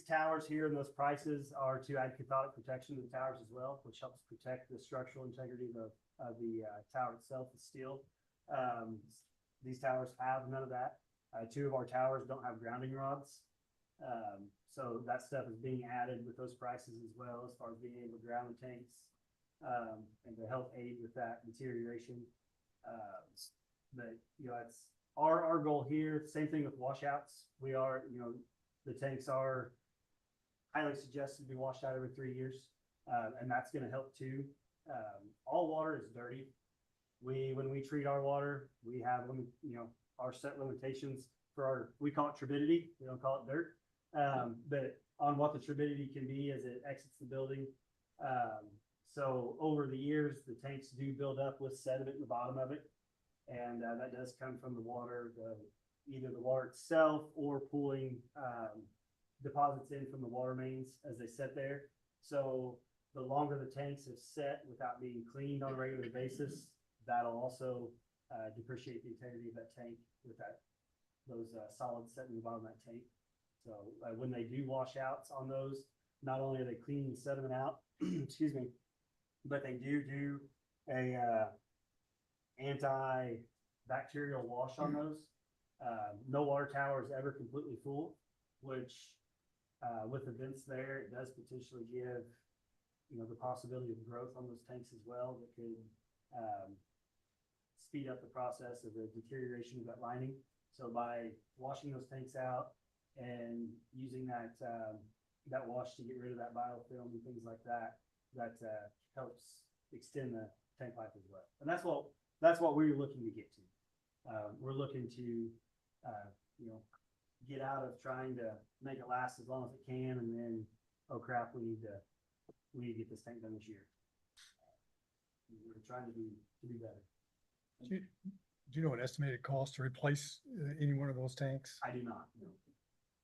towers here and those prices are to add cathodic protection to the towers as well, which helps protect the structural integrity of the tower itself, the steel. These towers have none of that. 2 of our towers don't have grounding rods. So that stuff is being added with those prices as well, as far as being able to ground the tanks, and to help aid with that deterioration. But, it's our goal here, same thing with washouts. We are, the tanks are highly suggested to be washed out every 3 years. And that's gonna help too. All water is dirty. When we treat our water, we have our set limitations for we call it turbidity. We don't call it dirt. But on what the turbidity can be as it exits the building. So over the years, the tanks do build up with sediment in the bottom of it. And that does come from the water, either the water itself or pulling deposits in from the water mains as they sit there. So the longer the tanks have set without being cleaned on a regular basis, that'll also depreciate the integrity of that tank with those solids sitting in the bottom of that tank. So when they do washouts on those, not only are they cleaning the sediment out, excuse me, but they do a antibacterial wash on those. No water tower is ever completely full, which with the vents there, it does potentially give the possibility of growth on those tanks as well, that could speed up the process of the deterioration of that lining. So by washing those tanks out and using that wash to get rid of that biofilm and things like that, that helps extend the tank life as well. And that's what we're looking to get to. We're looking to get out of trying to make it last as long as it can, and then, oh crap, we need to get this tank done this year. We're trying to do better. Do you know an estimated cost to replace any one of those tanks? I do not, no.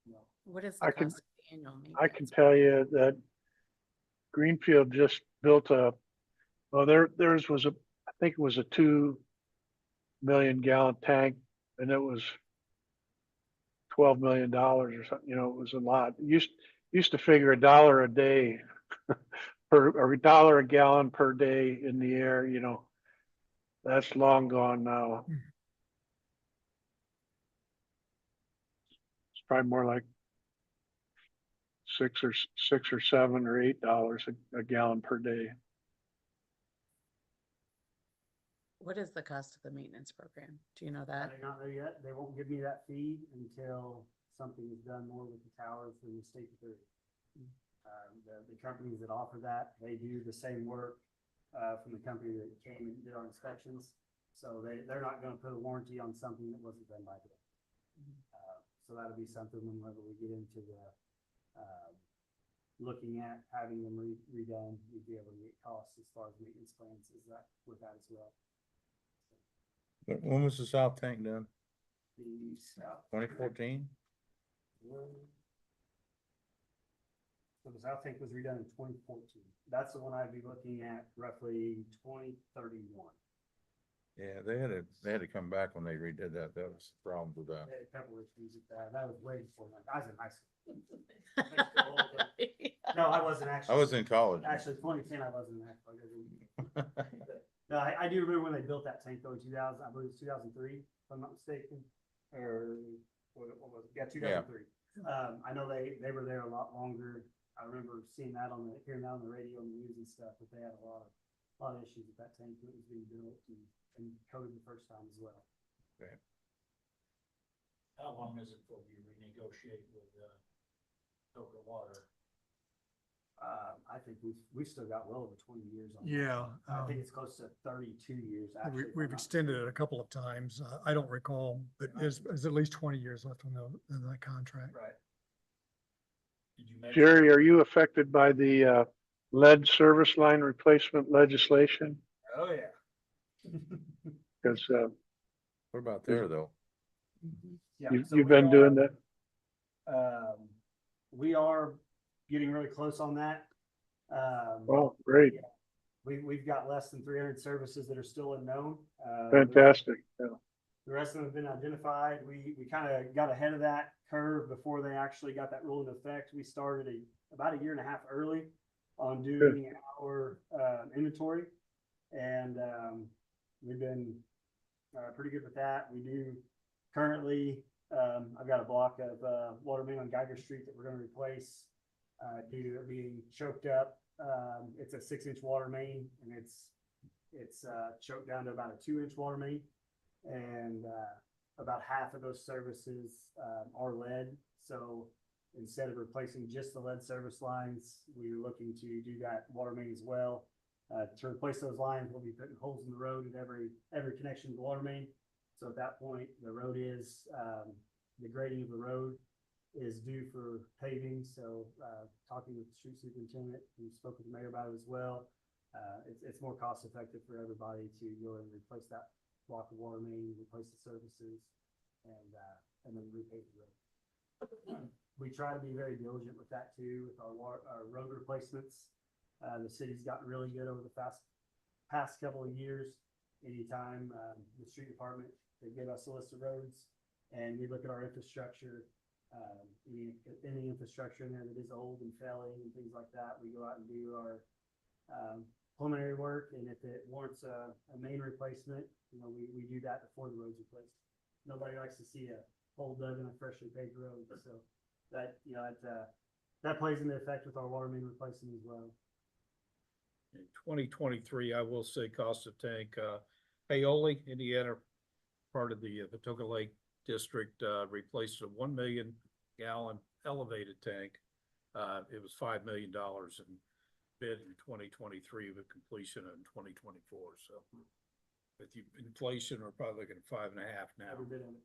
No. What is I the can- cost of the annual I can maintenance? tell you that Greenfield just built well, theirs was I think it was a 2 million-gallon tank, and it was $12 million or something, it was a lot. Used to figure $1 a day or $1 a gallon per day in the air, that's long gone now. It's probably more like six or $7 or $8 a gallon per day. What is the cost of the maintenance program? Do you know I that? do not know yet. They won't give me that fee until something is done more with the towers than the state authority. The companies that offer that, they do the same work, from the company that came and did our inspections. So they're not gonna put a warranty on something that wasn't done by them. So that'll be something whenever we get into the, looking at having them redone, we'd be able to get costs as far as maintenance plans is that with that as well. When was the south tank done? The south. 2014? So the south tank was redone in 2014. That's the one I'd be looking at roughly 2031. Yeah, they had to come back when they redid that. That was the problem with that. They had a couple of issues with that. That was way before I was in high school. No, I wasn't actually. I was in college. Actually, 2010, I wasn't actually. No, I do remember when they built that tank though in 2000, I believe it's 2003, if I'm not mistaken. Or what was it? Yeah, 2003. I know they were there a lot longer. I remember seeing that hearing that on the radio and the news and stuff, but they had a lot of issues with that tank when it was being built and coded the first time as well. How long is it before you renegotiate with, Toka Water? I think we've still got well over 20 years on that. Yeah. I think it's close to 32 years actually. if I'm We've not extended it mistaken. a couple of times. I don't recall, but there's at least 20 years left on that contract. Right. Did you mention? Jerry, are you affected by the lead service line replacement legislation? Oh, yeah. Because What about there though? Yeah, so you've we been doing are- that. We are getting really close on that. Oh, great, We've got less than 300 services that are still unknown. fantastic. Yeah. The rest of them have been identified. We kind of got ahead of that curve before they actually got that rule in effect. We started about a year and a half early on doing our inventory. And we've been pretty good with that. We do currently, I've got a block of water main on Geiger Street that we're going to replace due to it being choked up. It's a 6-inch water main and it's choked down to about a 2-inch water main. And about half of those services are lead. So instead of replacing just the lead service lines, we're looking to do that water main as well. To replace those lines, we'll be putting holes in the road at every connection to the water main. So at that point, the road is the grading of the road is due for paving. So talking with the street superintendent, we spoke with the mayor about it as well. It's more cost effective for everybody to go and replace that block of water main, replace the services, and then repave the road. We try to be very diligent with that too, with our road replacements. The city's gotten really good over the past couple of years. Anytime the street department, they give us a list of roads and we look at our infrastructure, any infrastructure in there that is old and failing and things like that, we go out and do our preliminary work. And if it warrants a main replacement, we do that before the road's replaced. Nobody likes to see a hole dug in a freshly paved road. So that, that plays into effect with our water main replacement as well. In 2023, I will say cost of tank, Paoli, Indiana, part of the Patoka Lake District, replaced a 1 million gallon elevated tank. It was $5 million and bid in 2023 with completion in 2024. So with the inflation, we're probably looking at 5.5 now. Every bit of it.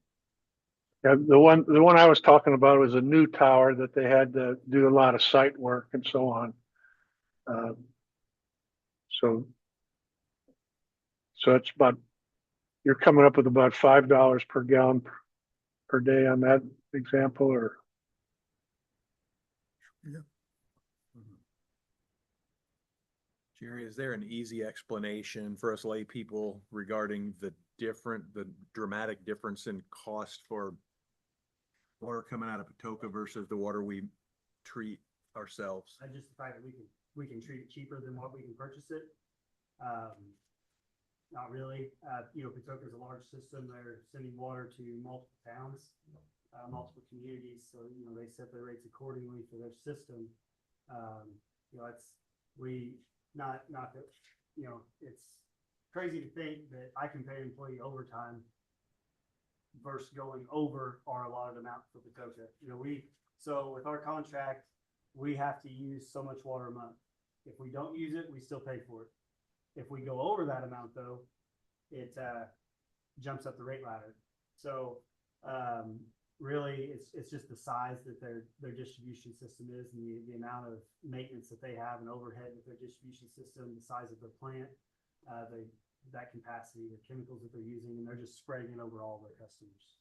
Yeah, the one I was talking about was a new tower that they had to do a lot of site work and so on. So it's about you're coming up with about $5 per gallon per day on that example, or? Jerry, is there an easy explanation for us lay people regarding the dramatic difference in cost for water coming out of Patoka versus the water we treat ourselves? Just the fact that we can treat it cheaper than what we can purchase it. Not really. Patoka is a large system. They're sending water to multiple towns, multiple communities. So, they set their rates accordingly for their system. Not that, it's crazy to think that I can pay an employee overtime versus going over our allotted amount for Patoka. So with our contract, we have to use so much water a month. If we don't use it, we still pay for it. If we go over that amount though, it jumps up the rate ladder. So really it's just the size that their distribution system is, and the amount of maintenance that they have and overhead with their distribution system, the size of the plant, that capacity, the chemicals that they're using, and they're just spreading it over all their customers.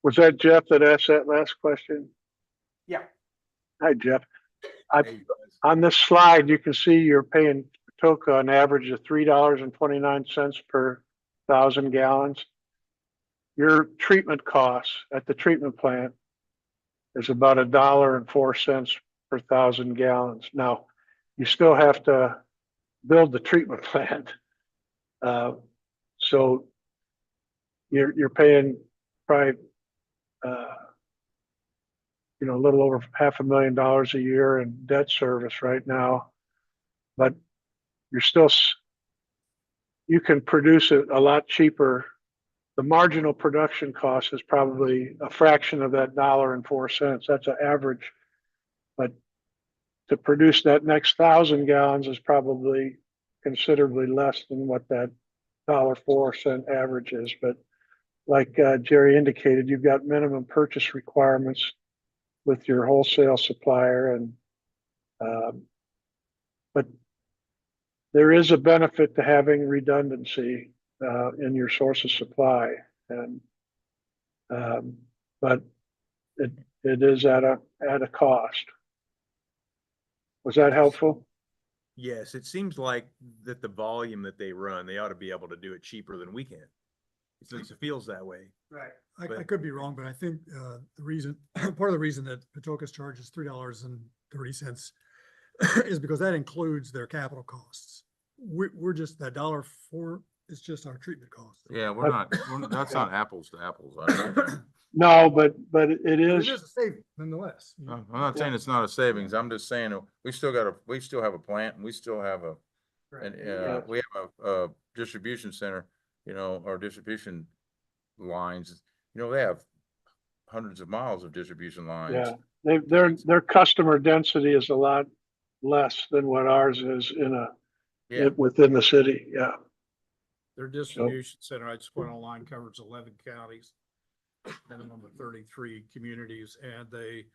Was that Jeff that asked that last question? Yeah. Hi, Jeff. Hey, On this slide, you can see you're paying Patoka an average of $3.29 per 1,000 gallons. Your treatment costs at the treatment plant is about $1.04 per 1,000 gallons. Now, you still have to build the treatment plant. So you're paying probably, a little over $500,000 a year in debt service right now, but you can produce it a lot cheaper. The marginal production cost is probably a fraction of that $1.04. That's an average, but to produce that next 1,000 gallons is probably considerably less than what that $1.04 average is. But like Jerry indicated, you've got minimum purchase requirements with your wholesale supplier, and but there is a benefit to having redundancy in your source of supply, and but it is at a cost. Was that helpful? Yes, it seems like that the volume that they run, they ought to be able to do it cheaper than we can. It feels that way. Right. I could be wrong, but I think the reason, part of the reason that Patoka's charge is $3.30 is because that includes their capital costs. We're just, that $1.04 is just our treatment cost. Yeah, that's not apples to apples. No, but it But it is. is a saving nonetheless. I'm not saying it's not a savings. I'm just saying we still have a plant, and we still have we have a distribution center, our distribution lines, they have hundreds of miles of distribution lines. Yeah, their customer density is a lot less than what ours is within the city. Yeah. Their distribution center, I just went online, covers 11 counties, minimum of 33 communities, and they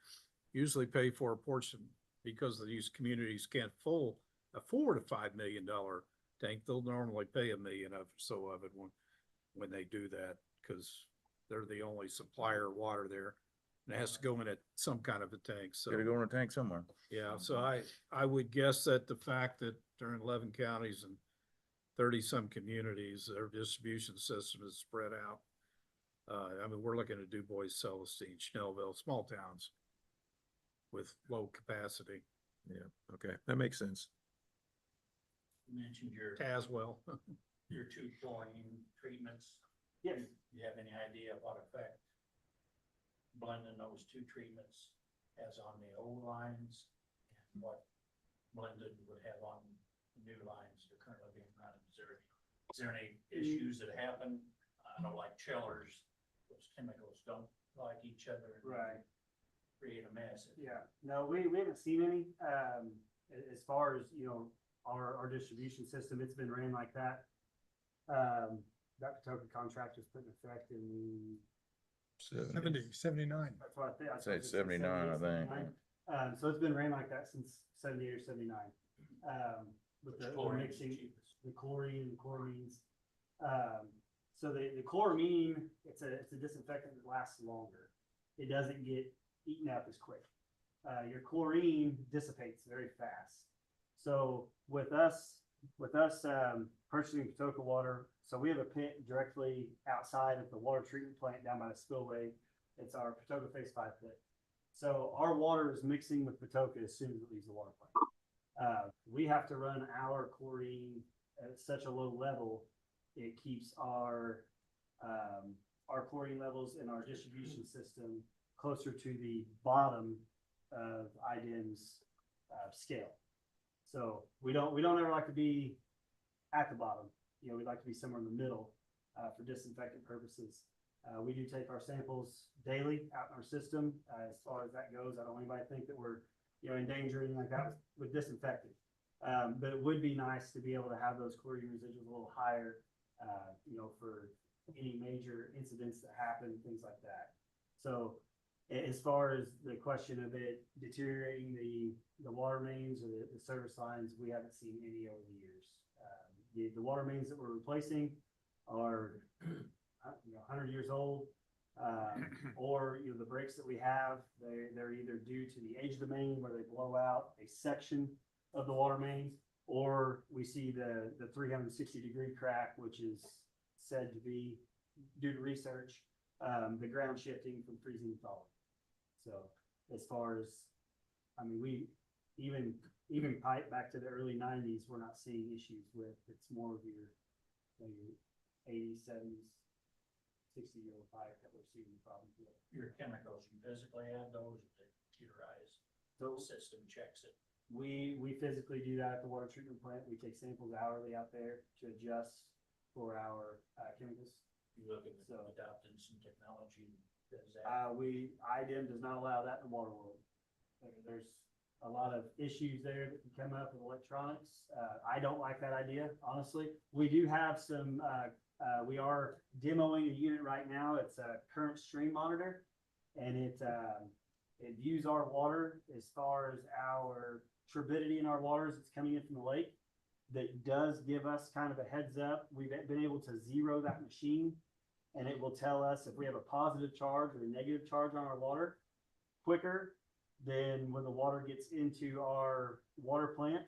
usually pay for a portion because these communities can't afford a $5 million tank. They'll normally pay $1 million of it when they do that, because they're the only supplier of water there. And it has to go in some kind of a tank. So Gotta go in a tank somewhere. yeah, so I would guess that the fact that they're in 11 counties and 30 some communities, their distribution system is spread out. We're looking at Du Bois, Celestine, Schnellville, small towns with low capacity. Yeah, okay, that makes sense. You mentioned Tazewell. your two chlorine treatments. Yes. You have any idea what effect blending those two treatments has on the old lines, and what blended would have on new lines that are currently being run in Missouri? Is there any issues that happen? I know, like chillers, those chemicals don't like each other. Right. Create a mess. Yeah, no, we haven't seen any. As far as, our distribution system, it's been ran like that. That Patoka contract was put in effect in 79. that's what I think. I'd say 79, I think. So it's been ran like that since 78 or 79. With the Chlorine is mixing, cheapest. the chlorine and chloramines. So the chloramine, it's a disinfectant that lasts longer. It doesn't get eaten up as quick. Your chlorine dissipates very fast. So with us purchasing Patoka water, so we have a pit directly outside of the water treatment plant down by the spillway. It's our Patoka Phase 5 pit. So our water is mixing with Patoka as soon as it leaves the water plant. We have to run our chlorine at such a low level, it keeps our chlorine levels in our distribution system closer to the bottom of IDEM's scale. So we don't ever like to be at the bottom. You know, we'd like to be somewhere in the middle for disinfectant purposes. We do take our samples daily out in our system. As far as that goes, I don't want anybody to think that we're, you know, endangering like that with disinfecting. But it would be nice to be able to have those chlorine residuals a little higher, you know, for any major incidents that happen, things like that. So as far as the question of it deteriorating the water mains or the service lines, we haven't seen any over the years. The water mains that we're replacing are 100 years old, or the breaks that we have, they're either due to the age of the main where they blow out a section of the water main, or we see the 360-degree crack, which is said to be due to research, the ground shifting from freezing to thawing. So as far as, I mean, we even pipe back to the early 90s, we're not seeing issues with. It's more of your 80s, 70s, 60-year-old pipe that we're seeing problems with. Your chemicals, you physically add those, or they computerized, the system checks it. We physically do that at the water treatment plant. We take samples hourly out there to adjust for our chemicals. You look at adopting some technology. Does that? IDEM does not allow that in the water world. There's a lot of issues there that can come up with electronics. I don't like that idea, honestly. We do have some, we are demoing a unit right now. It's a current stream monitor, and it views our water as far as our turbidity in our waters that's coming in from the lake. That does give us kind of a heads up. We've been able to zero that machine, and it will tell us if we have a positive charge or a negative charge on our water quicker than when the water gets into our water plant,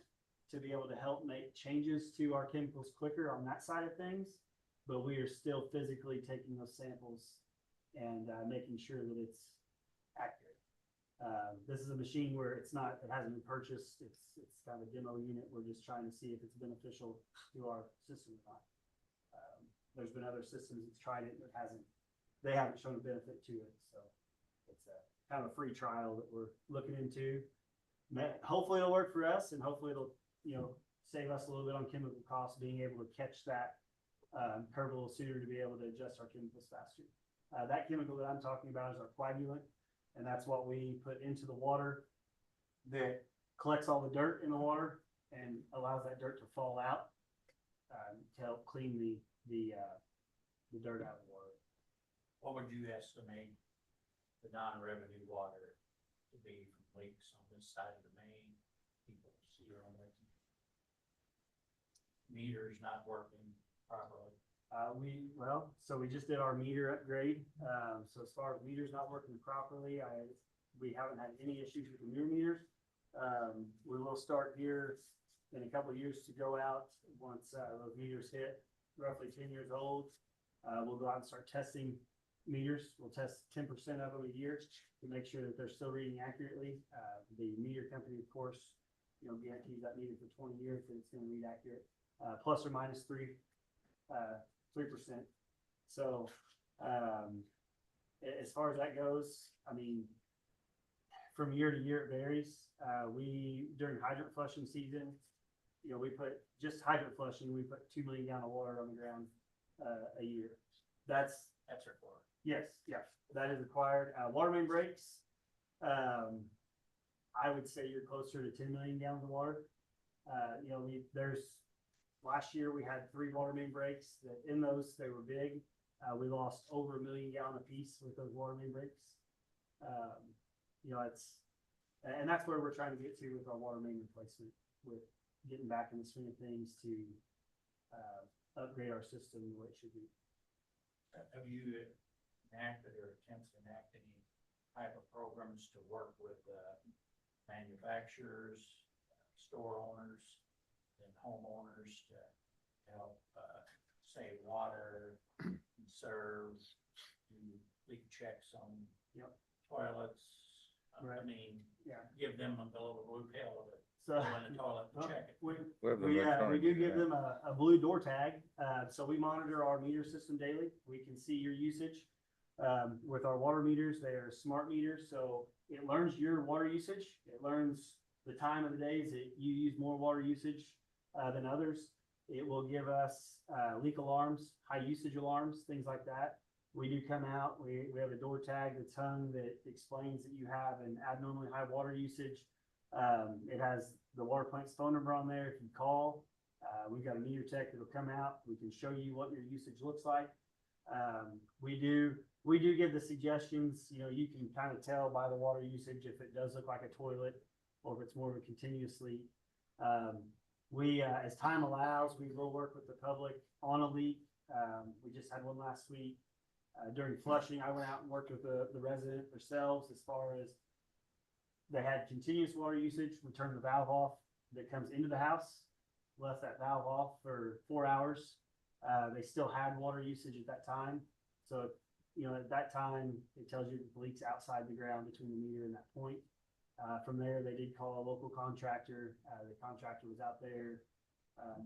to be able to help make changes to our chemicals quicker on that side of things. But we are still physically taking those samples and making sure that it's accurate. This is a machine where it hasn't been purchased. It's kind of a demo unit. We're just trying to see if it's beneficial to our system or not. There's been other systems that's tried it, but they haven't shown a benefit to it. So it's kind of a free trial that we're looking into. Hopefully it'll work for us, and hopefully it'll, save us a little bit on chemical costs, being able to catch that curve a little sooner to be able to adjust our chemicals faster. That chemical that I'm talking about is our coagulant, and that's what we put into the water that collects all the dirt in the water and allows that dirt to fall out to help clean the dirt out of the water. What would you estimate the non-revenue water to be from leaks on this side of the main? People see your own meters not working properly. We just did our meter upgrade. So as far as meters not working properly, we haven't had any issues with the new meters. We will start here in a couple of years to go out once those meters hit roughly 10 years old. We'll go out and start testing meters. We'll test 10% of them a year to make sure that they're still reading accurately. The meter company, of course, guarantees that meter for 20 years that it's going to read accurate, plus or minus 3%. So as far as that goes, I mean, from year to year it varies. During hydrant flushing season, we put just hydrant flushing, we put 2 million gallons of water on the ground a year. That's required. Yes, yeah, that is required. Water main breaks, I would say you're closer to 10 million gallons of water. Last year we had 3 water main breaks. That in those, they were big. We lost over 1 million gallons a piece with those water main breaks. And that's where we're trying to get to with our water main replacement, with getting back in the swing of things to upgrade our system the way it should be. Have you enacted or attempted to enact any type of programs to work with manufacturers, store owners, and homeowners to help save water, conserve, do leak checks on toilets? I Right. mean, Yeah. give them the little blue pill to So. go in the toilet and check it. We have the We electronic do for give that. them a blue door tag, so we monitor our meter system daily, we can see your usage. With our water meters, they are smart meters, so it learns your water usage, it learns the time of the days that you use more water usage, than others. It will give us, leak alarms, high usage alarms, things like that. We do come out, we have a door tag that's hung that explains that you have an abnormally high water usage. It has the water plant's phone number on there. If you call, we've got a meter tech that'll come out. We can show you what your usage looks like. We do give the suggestions, you can kind of tell by the water usage if it does look like a toilet or if it's more of a continuous leak. As time allows, we will work with the public on a leak. We just had one last week. During flushing, I went out and worked with the resident themselves as far as they had continuous water usage. We turned the valve off that comes into the house, left that valve off for 4 hours. They still had water usage at that time. So, at that time, it tells you the leak's outside the ground between the meter and that point. From there, they did call a local contractor. The contractor was out there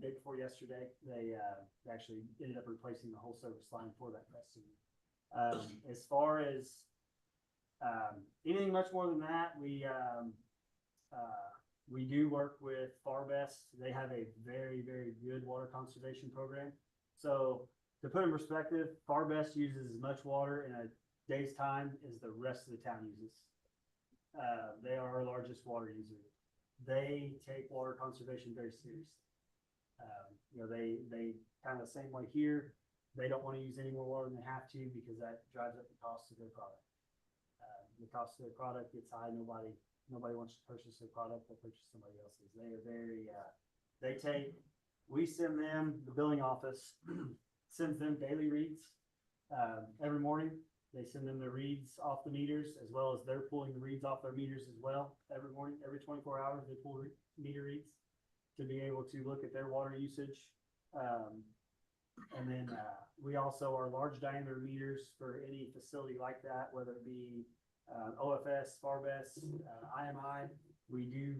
day before yesterday. They actually ended up replacing the whole service line for that customer. As far as anything much more than that, we do work with Farbest. They have a very, very good water conservation program. So to put in perspective, Farbest uses as much water in a day's time as the rest of the town uses. They are our largest water user. They take water conservation very seriously. They kind of the same way here. They don't want to use any more water than they have to because that drives up the cost of their product. The cost of their product gets high. Nobody wants to purchase their product. They'll purchase somebody else's. They are very, we send them, the billing office sends them daily reads. Every morning, they send them the reads off the meters as well as they're pulling the reads off their meters as well. Every morning, every 24 hours, they pull meter reads to be able to look at their water usage. And then we also are large diameter meters for any facility like that, whether it be OFS, Farbest, IMI. We do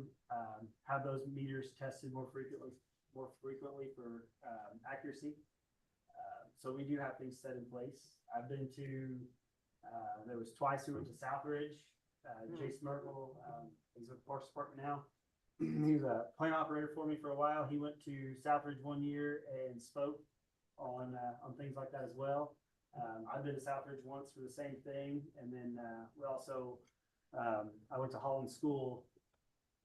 have those meters tested more frequently for accuracy. So we do have things set in place. I've been to, there was twice we went to Southridge. Jason Merkel, he's with the Parks Department now. He was a plane operator for me for a while. He went to Southridge one year and spoke on things like that as well. I've been to Southridge once for the same thing, and then we also I went to Holland School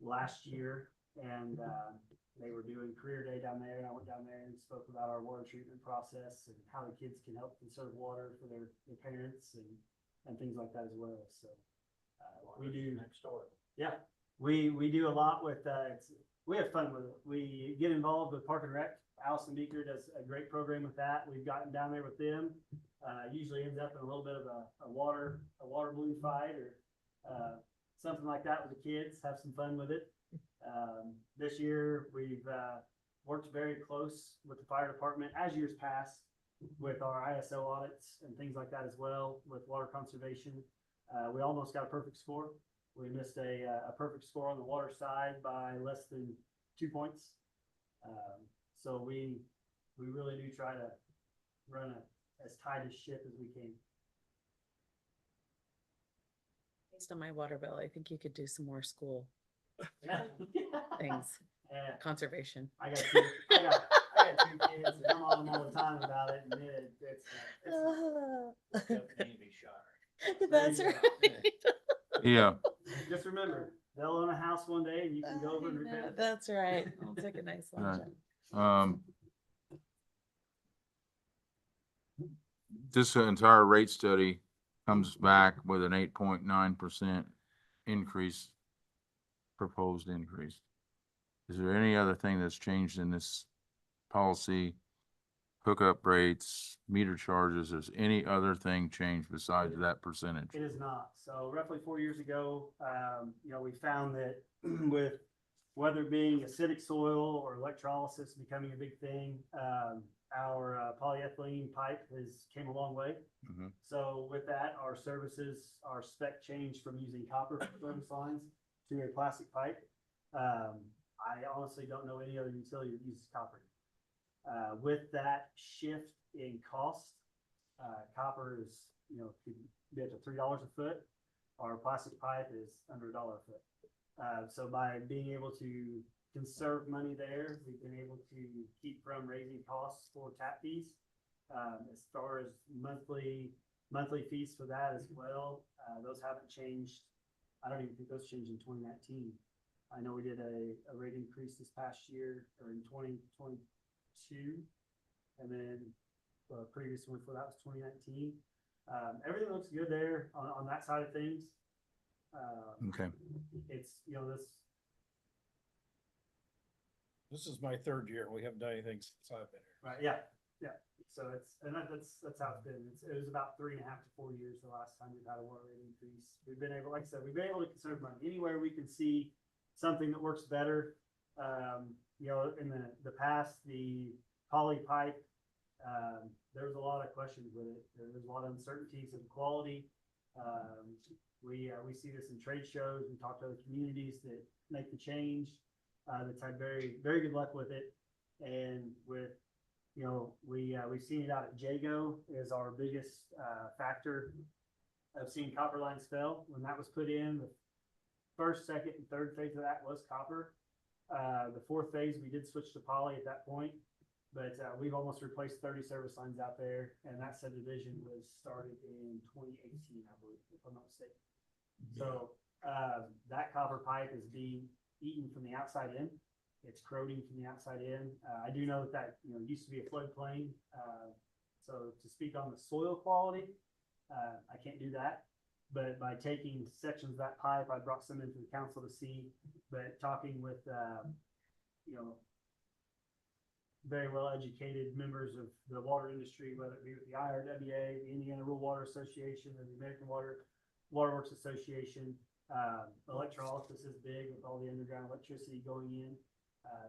last year, and they were doing career day down there, and I went down there and spoke about our water treatment process and how the kids can help conserve water for their parents and things like that as well. So we do next door. Yeah, we do a lot with we have fun with it. We get involved with Park and Rec. Allison Beaker does a great program with that. We've gotten down there with them. Usually ends up in a little bit of a water balloon fight or something like that with the kids. Have some fun with it. This year we've worked very close with the fire department as years past with our ISO audits and things like that as well with water conservation. We almost got a perfect score. We missed a perfect score on the water side by less than 2 points. So we really do try to run as tight a ship as we can. Based on my water bill, I think you could do some more school things, Yeah. conservation. I got two kids, and I'm on them all the time about it, and it's Navy shot. That's There you right. Yeah, just remember, they'll own a house one day, and you can go over and repair it. That's right. I'll take a nice lunch. Right. This entire rate study comes back with an 8.9% increase, proposed increase. Is there any other thing that's changed in this policy hookup rates, meter charges, has any other thing changed besides that percentage? It is not. So roughly 4 years ago, we found that with whether being acidic soil or electrolysis becoming a big thing, our polyethylene pipe has came a long way. Mhm. So with that, our spec changed from using copper for service lines to a plastic pipe. I honestly don't know any other utility that uses copper. With that shift in cost, copper is, could be up to $3 a foot. Our plastic pipe is under $1 a foot. So by being able to conserve money there, we've been able to keep from raising costs for tap fees. As far as monthly fees for that as well, those haven't changed. I don't even think those changed in 2019. I know we did a rate increase this past year or in 2022, and then the previous one for that was 2019. Everything looks good there on that side of things. Okay. It's, This is my third year. We haven't done anything since I've been here. right, yeah. So that's how it's been. It was about 3.5 to 4 years the last time we've had a water rate increase. We've been able, like I said, we've been able to conserve money anywhere we can see something that works better. In the past, the poly pipe, there was a lot of questions with it. There was a lot of uncertainties in quality. We see this in trade shows. We talk to other communities that make the change. That's had very, very good luck with it. And with, we've seen it out at Jago is our biggest factor of seeing copper lines fail. When that was put in, the first, second, and third phase of that was copper. The fourth phase, we did switch to poly at that point, but we've almost replaced 30 service lines out there, and that subdivision was started in 2018, I believe, if I'm not mistaken. So that copper pipe is being eaten from the outside in. It's corroding from the outside in. I do know that used to be a floodplain. So to speak on the soil quality, I can't do that. But by taking sections of that pipe, I brought some into the council to see. But talking with very well educated members of the water industry, whether it be with the IRWA, the Indiana Rural Water Association, or the American Waterworks Association, electrolysis is big with all the underground electricity going in.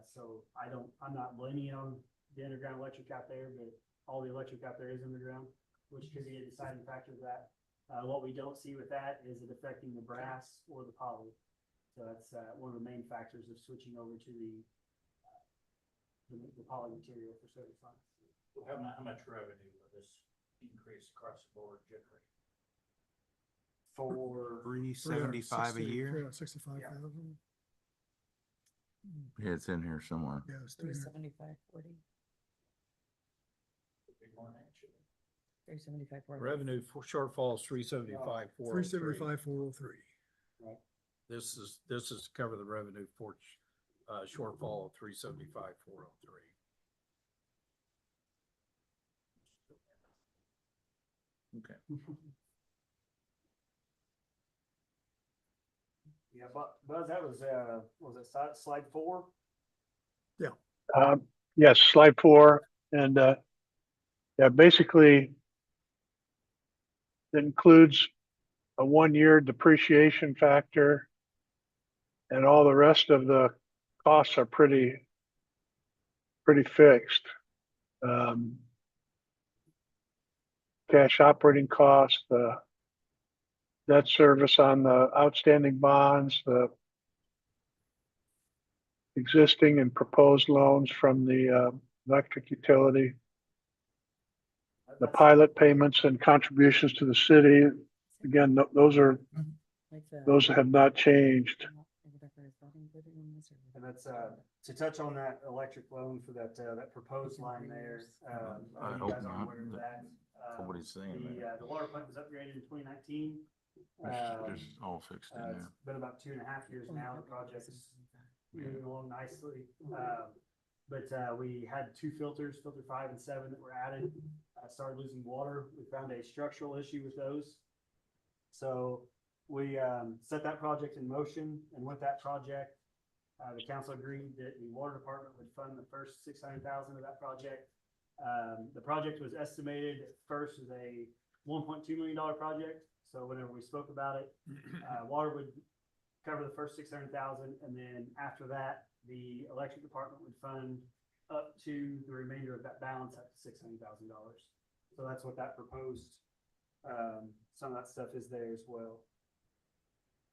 So I'm not blaming it on the underground electric out there, but all the electric out there is underground, which could be a deciding factor of that. What we don't see with that is it affecting the brass or the poly. So that's one of the main factors of switching over to the poly material for service lines. So how much revenue will this increase across the board generate? For 375 a year. 365,000. Yeah, it's in here somewhere. Yeah, it's 300. 375.40. Big one, actually. 375.40. Revenue for shortfall is 375, 375, 403. This is to cover the revenue for shortfall of 375, 403. Okay. Yeah, but Buzz, that was it slide 4? Yes, slide 4. And basically it includes a 1-year depreciation factor, and all the rest of the costs are pretty fixed. Cash operating costs, the debt service on the outstanding bonds, the existing and proposed loans from the electric utility, the pilot payments and contributions to the city. Again, those have not changed. And that's to touch on that electric loan for that proposed line there. I You hope guys are not. aware of that. Nobody's saying that. The water plant was upgraded in 2019. This is all fixed in It's there. been about 2.5 years now. The project is moving along nicely. But we had 2 filters, filter 5 and 7, that were added. Started losing water. We found a structural issue with those. So we set that project in motion, and with that project, the council agreed that the water department would fund the first $600,000 of that project, The project was estimated at first as a $1.2 million project. So whenever we spoke about it, water would cover the first 600,000, and then after that, the electric department would fund up to the remainder of that balance up to $600,000. So that's what that proposed. Some of that stuff is there as well.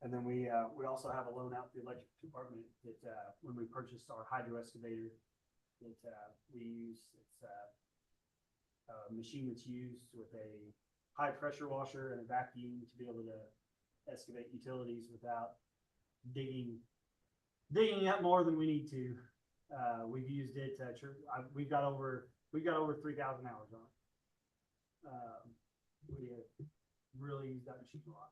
And then we also have a loan out to the electric department that, when we purchased our hydro excavator, that, we use, it's a machine that's used with a high pressure washer and a vacuum to be able to excavate utilities without digging up more than we need to. We've used it, we've got over 3,000 hours on it. We have really used that machine a lot.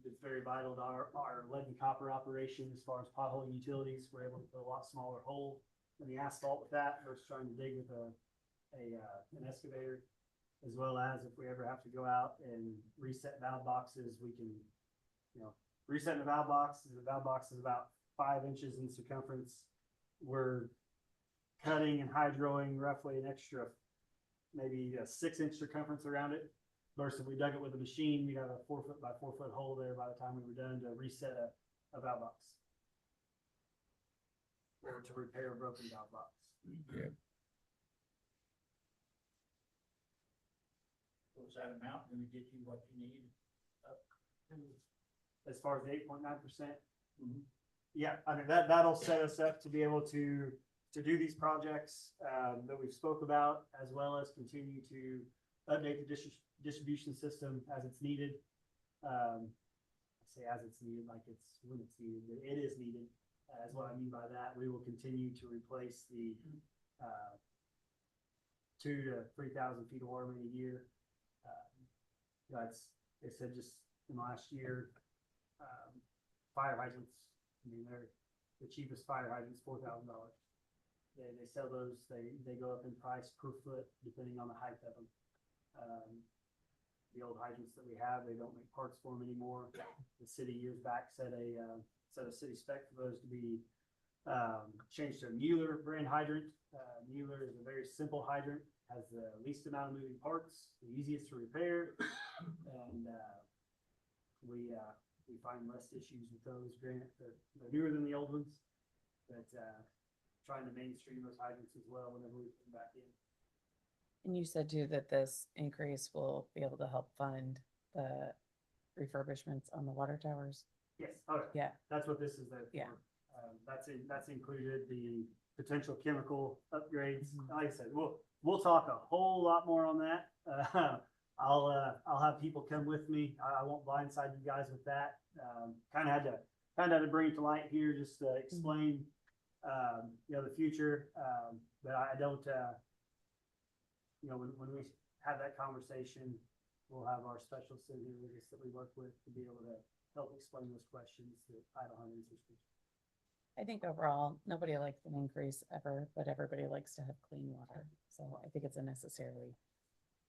It's very vital to our lead and copper operation as far as potholing utilities. We're able to put a lot smaller hole in the asphalt with that versus trying to dig with an excavator. As well as if we ever have to go out and reset valve boxes, we can, reset the valve box. The valve box is about 5 inches in circumference. We're cutting and hydroing roughly an extra, maybe a 6-inch circumference around it. Versus if we dug it with a machine, we'd have a 4 foot by 4 foot hole there by the time we were done to reset a valve box. Or to repair a broken valve box. Yeah. Was that amount gonna get you what you need? As far as the 8.9%. Yeah, I mean, that'll set us up to be able to do these projects, that we've spoke about, as well as continue to update the distribution system as it's needed. I say as it's needed, like it's when it's needed, but it is needed, is what I mean by that. We will continue to replace the, 2,000 to 3,000 feet of water main a year. They said just in the last year, fire hydrants, I mean, they're the cheapest fire hydrants, $4,000. They sell those, they go up in price per foot depending on the height of them. The old hydrants that we have, they don't make parts for them anymore. The city years back set a city spec for those to be changed to a Mueller brand hydrant. Mueller is a very simple hydrant, has the least amount of moving parts, the easiest to repair, and we find less issues with those. Granted, they're newer than the old ones, but trying to mainstream those hydrants as well whenever we put them back in. And you said too that this increase will be able to help fund the refurbishments on the water towers? Yes, okay. Yeah. That's what this is there for. Yeah. That's included the potential chemical upgrades. Like I said, we'll talk a whole lot more on that. I'll have people come with me. I won't blindside you guys with that. Kind of had to bring it to light here just to explain, the future. But I don't, when we have that conversation, we'll have our specialists in here with us that we work with to be able to help explain those questions that I don't have answers to. I think overall, nobody likes an increase ever, but everybody likes to have clean water. So I think it's a necessary.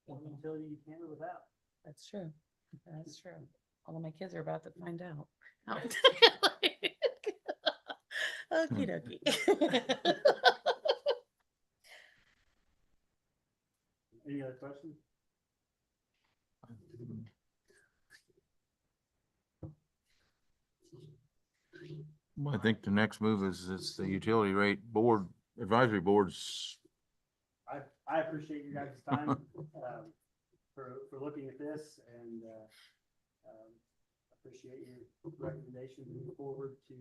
One utility you can't live without. That's true. That's true. Although my kids are about to find out. Okie dokie. Any other questions? Well, I think the next move is the utility rate board, advisory boards. I appreciate you guys' time, for looking at this, and, appreciate your recommendations moving forward to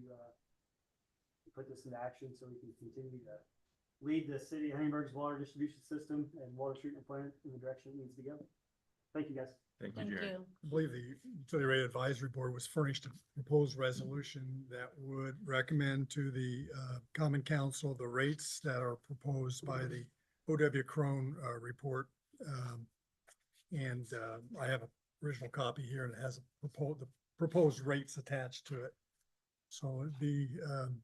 put this into action so we can continue to lead the city of Huntingburg's water distribution system and water treatment plant in the direction it needs to go. Thank you, guys. Thank you, Thank Jerry. you. I believe the Utility Rate Advisory Board was furnished a proposed resolution that would recommend to the Common Council the rates that are proposed by the O.W. Crone report. And I have an original copy here and it has the proposed rates attached to it. So the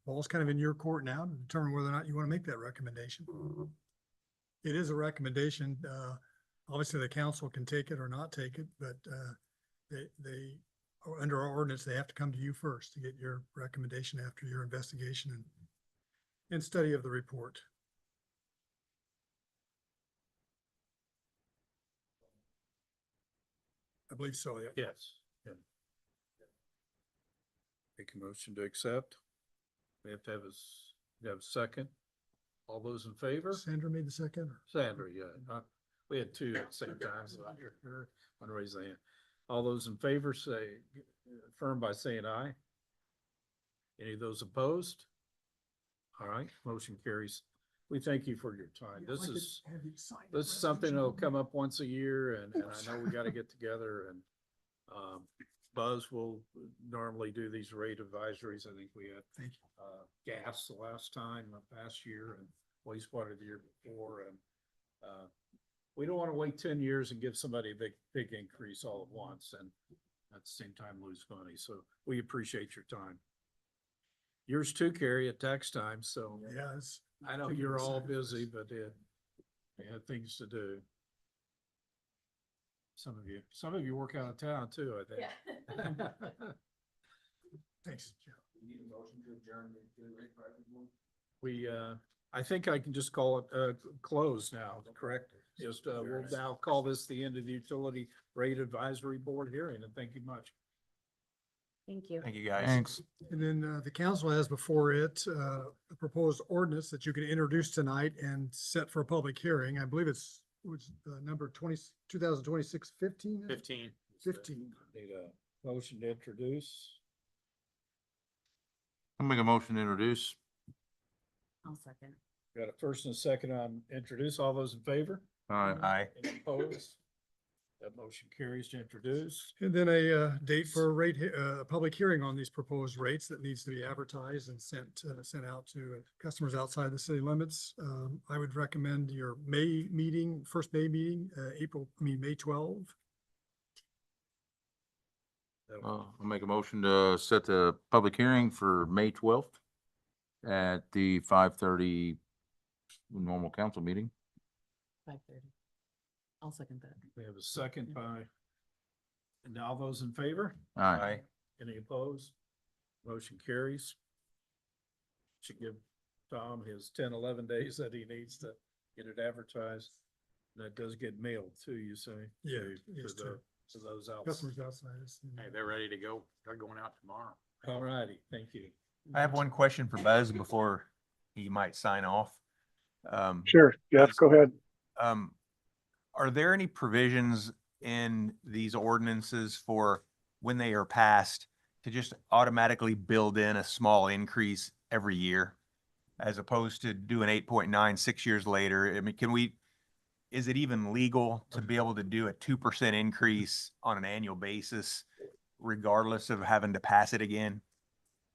ball's kind of in your court now to determine whether or not you want to make that recommendation. It is a recommendation. Obviously, the council can take it or not take it, but they under our ordinance, they have to come to you first to get your recommendation after your investigation and study of the report. believe so, yeah. Yes. Yeah. Make a motion to accept. We have to have a second. All those in favor? Sandra made the second. Sandra, yeah. We had two at the same time, so I heard her. One raise the hand. All those in favor say, affirm by saying aye. Any of those opposed? All right, motion carries. We thank you for your time. This is something that'll come up once a year and I know we gotta get together and Buzz will normally do these rate advisories. I think we had Thank gas the last time, past year, and wastewater the year before, and we don't want to wait 10 years and give somebody a big increase all at once and at the same time lose money. So we appreciate your time. Yours too, Carrie, at tax time. So Yeah, it's. I know you're all busy, but we had things to do. Some of you work out of town too, I think. Thanks, Joe. We, I think I can just call it, closed now, correct? Just, we'll now call this the end of the Utility Rate Advisory Board hearing, and thank you much. Thank you. Thank you, guys. Thanks. And then the council has before it a proposed ordinance that you can introduce tonight and set for a public hearing. I believe it's number 2026 15? 15. 15. Need a motion to introduce. I'll make a motion to introduce. I'll second. Got a first and a second on introduce. All those in favor? All right. Aye. Any opposed? That motion carries to introduce. And then a date for a public hearing on these proposed rates that needs to be advertised and sent out to customers outside the city limits. I would recommend your May meeting, first May meeting, May 12. I'll make a motion to set the public hearing for May 12th at the 5:30 normal council meeting. 5:30. I'll second that. We have a second by, and all those in favor? Aye. Any opposed? Motion carries. Should give Tom his 10, 11 days that he needs to get it advertised. And that does get mailed too, you say? Yeah, To- yes, To sir. those out. Customers outside. Hey, they're ready to go. They're going out tomorrow. All righty, thank you. I have one question for Buzz before he might sign off. Sure, Jeff, go ahead. Are there any provisions in these ordinances for when they are passed to just automatically build in a small increase every year as opposed to doing 8.9 6 years later? I mean, is it even legal to be able to do a 2% increase on an annual basis regardless of having to pass it again?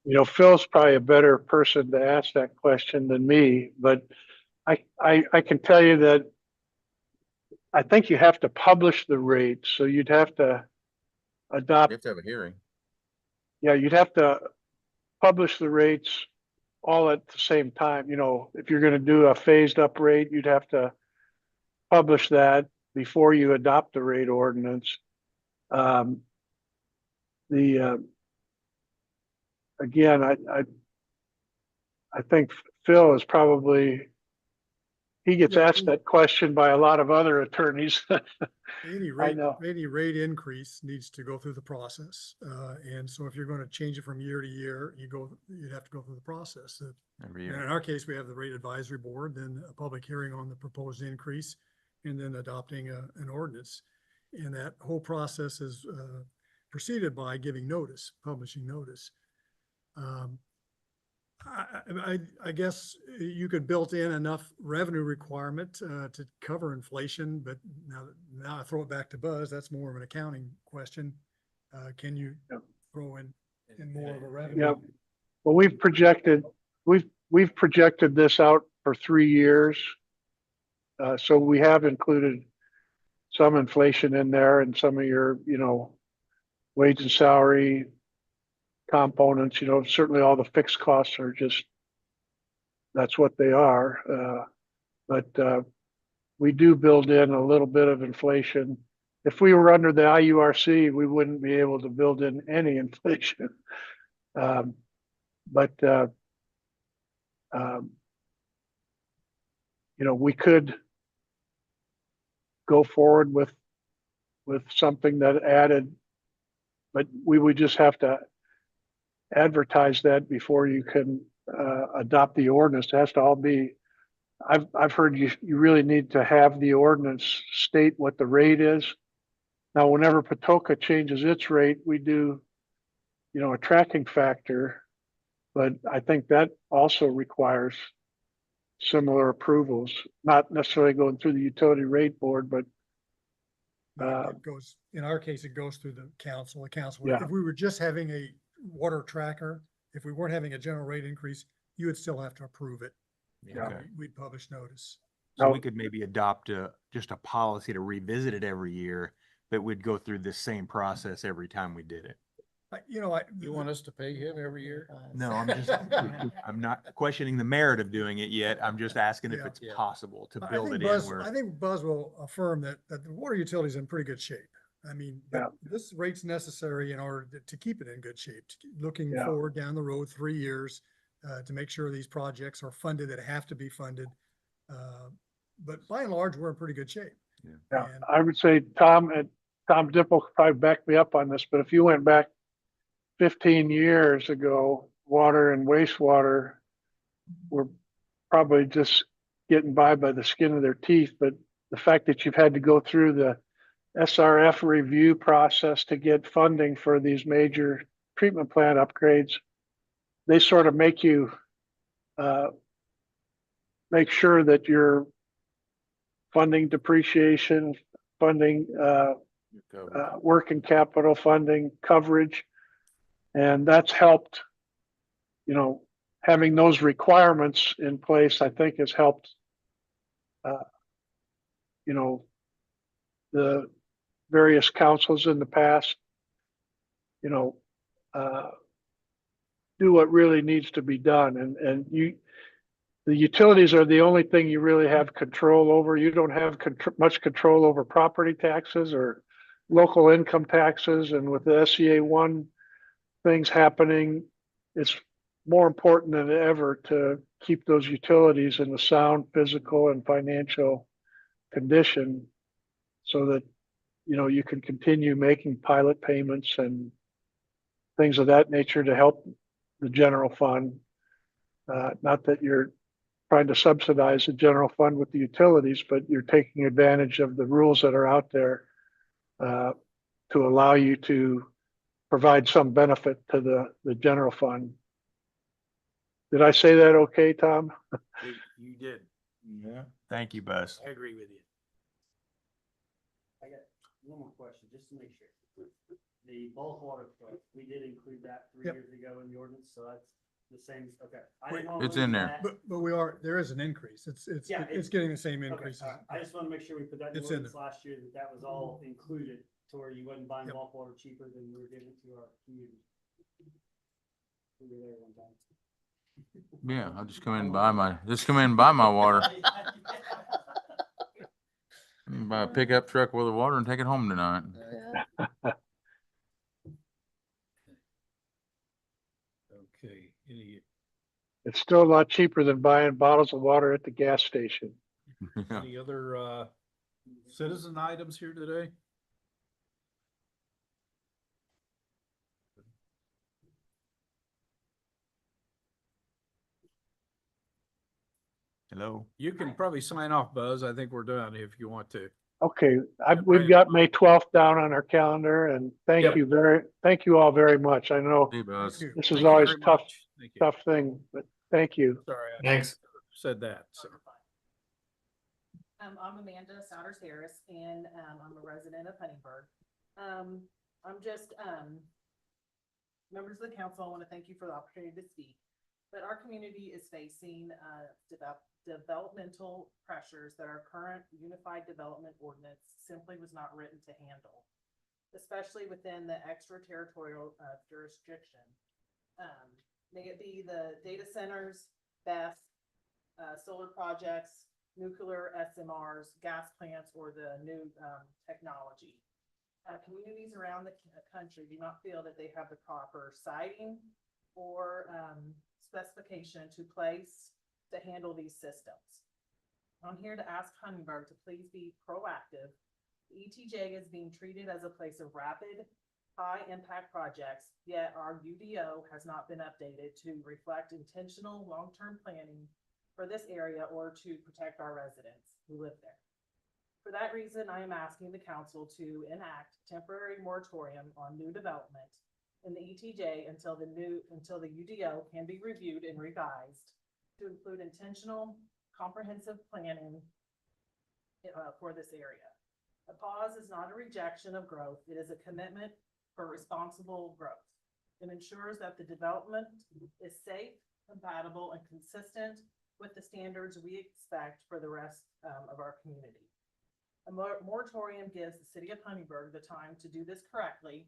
You know, Phil's probably a better person to ask that question than me, but I can tell you that I think you have to publish the rates, so you'd have to You adopt, have to have a hearing. yeah, you'd have to publish the rates all at the same time. You know, if you're gonna do a phased up rate, you'd have to publish that before you adopt the rate ordinance. Again, I think Phil is probably, he gets Yeah, asked that question by a lot of other attorneys. Any know. rate increase needs to go through the process. And so if you're going to change it from year to year, you'd have to go through the process. Every And year. in our case, we have the rate advisory board, then a public hearing on the proposed increase, and then adopting an ordinance. And that whole process is preceded by giving notice, publishing notice. I guess you could build in enough revenue requirement to cover inflation, but now I throw it back to Buzz. That's more of an accounting question. Can you Yep. throw in more of a revenue? Yep. Well, we've projected this out for 3 years. So we have included some inflation in there and some of your, wage and salary components, certainly all the fixed costs are just, that's what they are. But we do build in a little bit of inflation. If we were under the IURC, we wouldn't be able to build in any inflation. We could go forward with with something that added, but we would just have to advertise that before you can adopt the ordinance. It has to all be, I've heard you really need to have the ordinance state what the rate is. Now, whenever Patoka changes its rate, we do, a tracking factor, but I think that also requires similar approvals, not necessarily going through the utility rate board, but It goes, in our case, it goes through the council. Yeah. If we were just having a water tracker, if we weren't having a general rate increase, you would still have to approve it. Yeah. Okay. We'd publish notice. So Now- we could maybe adopt just a policy to revisit it every year, but we'd go through the same process every time we did it. You want us to pay him every year? No, I'm not questioning the merit of doing it yet. I'm just asking if Yeah. it's Yeah. possible to I build think it in Buzz, where. I think Buzz will affirm that the water utility is in pretty good shape. I mean, Yeah. this rate's necessary in order to keep it in good shape, looking Yeah. forward down the road 3 years, to make sure these projects are funded that have to be funded. But by and large, we're in pretty good shape. Yeah, And- I would say Tom Dipple could probably back me up on this, but if you went back 15 years ago, water and wastewater were probably just getting by the skin of their teeth. But the fact that you've had to go through the SRF review process to get funding for these major treatment plant upgrades, they sort of make you make sure that you're funding depreciation, funding working capital funding, coverage. And that's helped, having those requirements in place, I think has helped, the various councils in the past, do what really needs to be done. And the utilities are the only thing you really have control over. You don't have much control over property taxes or local income taxes. And with the SEA 1 things happening, it's more important than ever to keep those utilities in a sound physical and financial condition so that, you can continue making pilot payments and things of that nature to help the general fund. Not that you're trying to subsidize the general fund with the utilities, but you're taking advantage of the rules that are out there to allow you to provide some benefit to the general fund. Did I say that okay, Tom? You did. Yeah. Thank you, Buzz. I agree with you. I got one more question, just to make sure. The bulk water flow, we did include that 3 Yep. years ago in the ordinance, so that's the same, okay. It's in there. But there is an increase. Yeah, It's getting the same increases. I just want to make sure we put that in the It's in ordinance last year, that was all included, to where you wasn't buying Yep. bulk water cheaper than we were giving it to our community. We were there one time. Yeah, I'll just come in and buy my water. Buy a pickup truck with the water and take it home tonight. Okay, It's still a lot cheaper than buying bottles of water at the gas station. any other citizen items here today? Hello. You can probably sign off, Buzz. I think we're done if you want to. Okay, we've got May 12th down on our calendar, and thank Yep. thank you all very much. I know Hey, Buzz. Thank you. this Thank is you always very tough, much. Thank you. tough thing, but thank you. Sorry, I Thanks. said that, so. I'm Amanda Souders Harris and, I'm a resident of Huntingburg. I'm just, members of the council, I want to thank you for the opportunity to speak. But our community is facing, developmental pressures that our current unified development ordinance simply was not written to handle, especially within the extraterritorial, jurisdiction. May it be the data centers, BESS, solar projects, nuclear SMRs, gas plants, or the new technology. Communities around the country do not feel that they have the proper siting or specification to place to handle these systems. I'm here to ask Huntingburg to please be proactive ETJ is being treated as a place of rapid, high-impact projects, yet our UDO has not been updated to reflect intentional long-term planning for this area or to protect our residents who live there. For that reason, I am asking the council to enact temporary moratorium on new development in the ETJ until the UDO can be reviewed and revised to include intentional, comprehensive planning for this area. A pause is not a rejection of growth. It is a commitment for responsible growth. It ensures that the development is safe, compatible, and consistent with the standards we expect for the rest of our community. A moratorium gives the city of Huntingburg the time to do this correctly,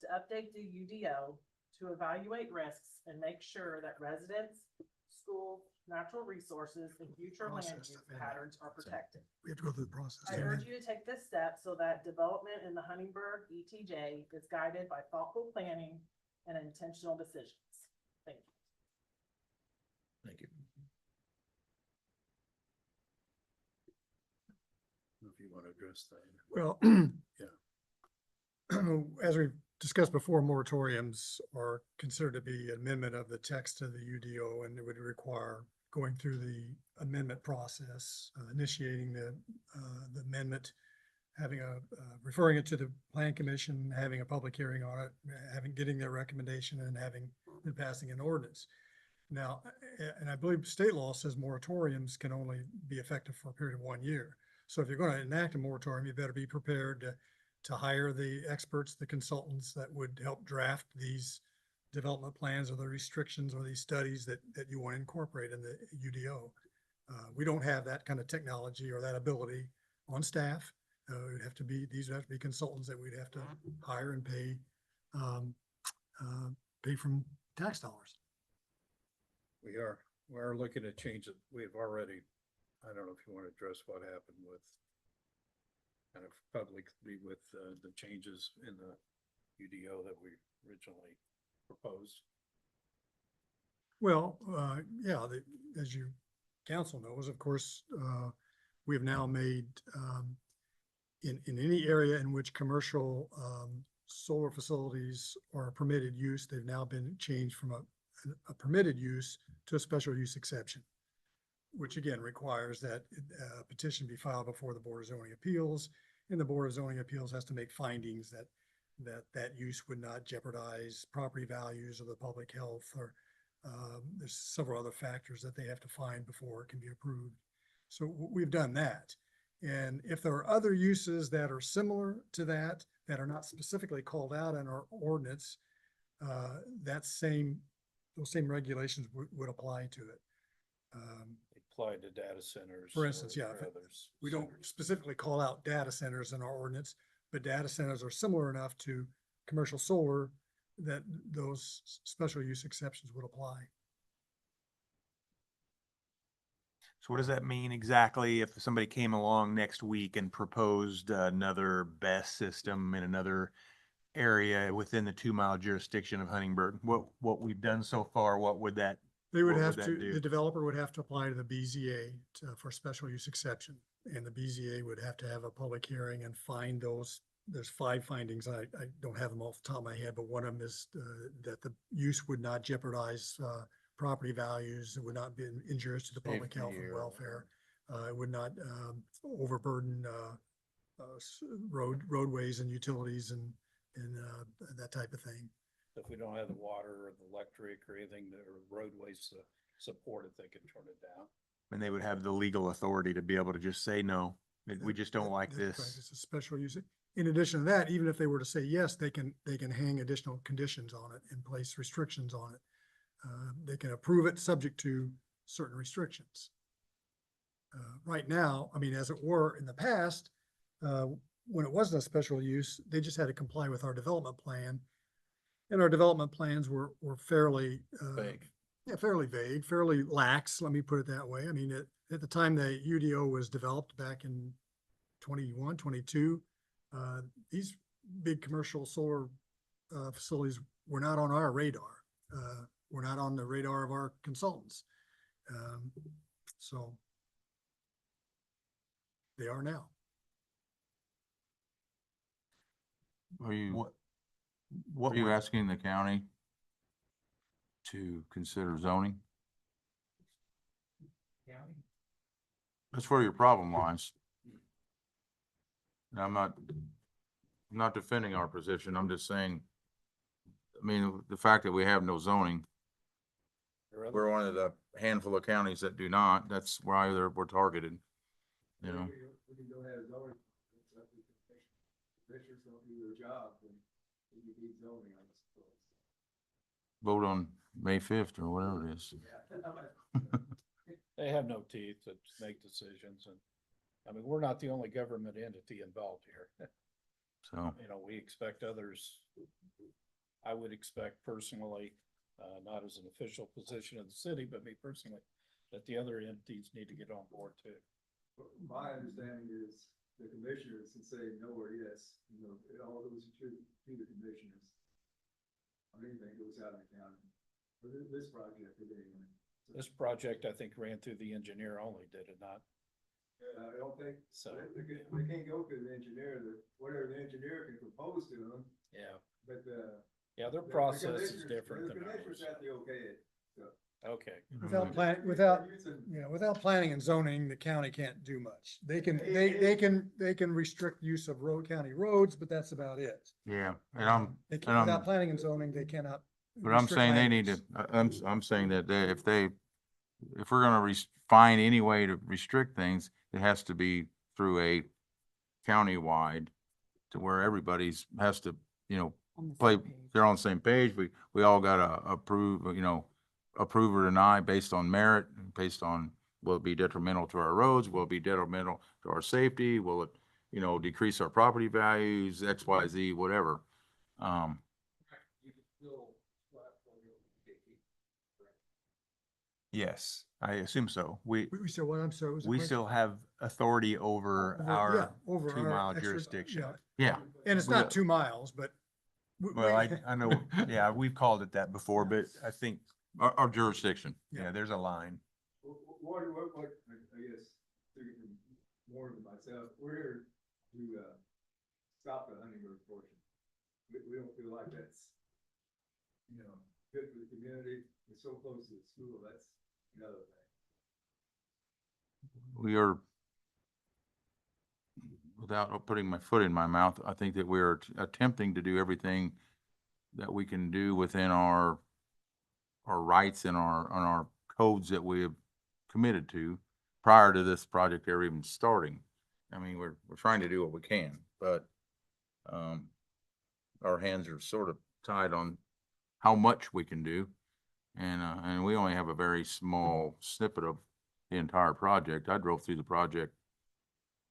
to update the UDO, to evaluate risks, and make sure that residents, schools, natural resources, and future land Process use of it. patterns are protected. We have to go through the process. I urge you to take this step so that development in the Huntingburg ETJ is guided by thoughtful planning and intentional decisions. Thank you. Thank you. If you want to address that. Well, as we've discussed before, moratoriums are considered to be an amendment of the text of the UDO, and it would require going through the amendment process, initiating the amendment, referring it to the plan commission, having a public hearing on it, getting their recommendation, and passing an ordinance. Now, and I believe state law says moratoriums can only be effective for a period of 1 year. So if you're going to enact a moratorium, you better be prepared to hire the experts, the consultants that would help draft these development plans or the restrictions or these studies that you want to incorporate in the UDO. We don't have that kind of technology or that ability on staff. These would have to be consultants that we'd have to hire and pay from tax dollars. We're looking at changes. We've already, I don't know if you want to address what happened with kind of publicly with the changes in the UDO that we originally proposed. Well, yeah, as you council knows, of course, we have now made in any area in which commercial solar facilities are a permitted use, they've now been changed from a permitted use to a special use exception, which again requires that a petition be filed before the Board of Zoning Appeals, and the Board of Zoning Appeals has to make findings that use would not jeopardize property values or the public health, or there's several other factors that they have to find before it can be approved. So we've done that. And if there are other uses that are similar to that are not specifically called out in our ordinance, those same regulations would apply to it. Applied to data centers. For instance, yeah, or others. we don't specifically call out data centers in our ordinance, but data centers are similar enough to commercial solar that those special use exceptions would apply. So what does that mean exactly if somebody came along next week and proposed another BESS system in another area within the 2-mile jurisdiction of Huntingburg? What we've done so far, what would that? They would What have would that to, do? the developer would have to apply to the BZA for special use exception. And the BZA would have to have a public hearing and find those. There's 5 findings. I don't have them off the top of my head, but one of them is that the use would not jeopardize property values. It would not be injurious to the public health Safety and or- welfare. It would not overburden roadways and utilities and that type of thing. If we don't have the water or the electric or anything, or roadways to support it, they can turn it down. And they would have the legal authority to be able to just say, no, we just don't like That's right. this. It's a special use. In addition to that, even if they were to say yes, they can hang additional conditions on it and place restrictions on it. They can approve it subject to certain restrictions. Right now, I mean, as it were in the past, when it wasn't a special use, they just had to comply with our development plan. And our development plans were fairly Vague. Yeah, fairly vague, fairly lax, let me put it that way. I mean, at the time the UDO was developed back in 21, 22, these big commercial solar facilities were not on our radar. Were not on the radar of our consultants. So they are now. Are you, What are you we're- asking the county to consider zoning? That's where your problem lies. And I'm not defending our position. I'm just saying, I mean, the fact that we have no zoning, we're one of the handful of counties that do not. That's why we're targeted, you know? We can go ahead and zoning. Commissioners don't do their job, then you need zoning, I suppose. Vote on May 5th or whatever it is. They have no teeth to make decisions and, I mean, we're not the only government entity involved here. So, You know, we expect others, I would expect personally, not as an official position of the city, but me personally, that the other entities need to get on board too. My understanding is the commissioners can say no or yes, you know, it all goes to the commissioners. On anything goes out of the county, for this project, anyway. This project, I think, ran through the engineer only, did it not? I don't think, So, they can't go to the engineer, whatever the engineer can propose to them, yeah, but, yeah, their the process is commissioners- different the than commissioners ours. have to okay it. Okay. Without plan- without planning and zoning, the county can't do much. They can restrict use of county roads, but that's about it. yeah, and I'm, They and can, I'm- without planning and zoning, they cannot. but I'm restrict saying they land need use. to, I'm saying that if we're gonna find any way to restrict things, it has to be through a county-wide to where everybody's has to, you know, On the play, same page. they're on the same page. We all gotta approve, you know, approve or deny based on merit, based on, will it be detrimental to our roads? Will it be detrimental to our safety? Will it, you know, decrease our property values, X, Y, Z, whatever? Yes, I assume so. We still, what, I'm sorry, was the we question? still have authority over yeah, our over our 2 mile extra- jurisdiction. yeah. Yeah, And it's We not got- 2 miles, but. Well, I know, yeah, we've called it that before, but I think, our jurisdiction. yeah, there's a line. What, I guess, thinking more than myself, we're here to, stop the hunting road portion. We don't feel like that's, you know, good for the community, it's so close to the school, that's another thing. We are, without putting my foot in my mouth, I think that we're attempting to do everything that we can do within our rights and on our codes that we have committed to prior to this project ever even starting. I mean, we're trying to do what we can, but, our hands are sort of tied on how much we can do. And we only have a very small snippet of the entire project. I drove through the project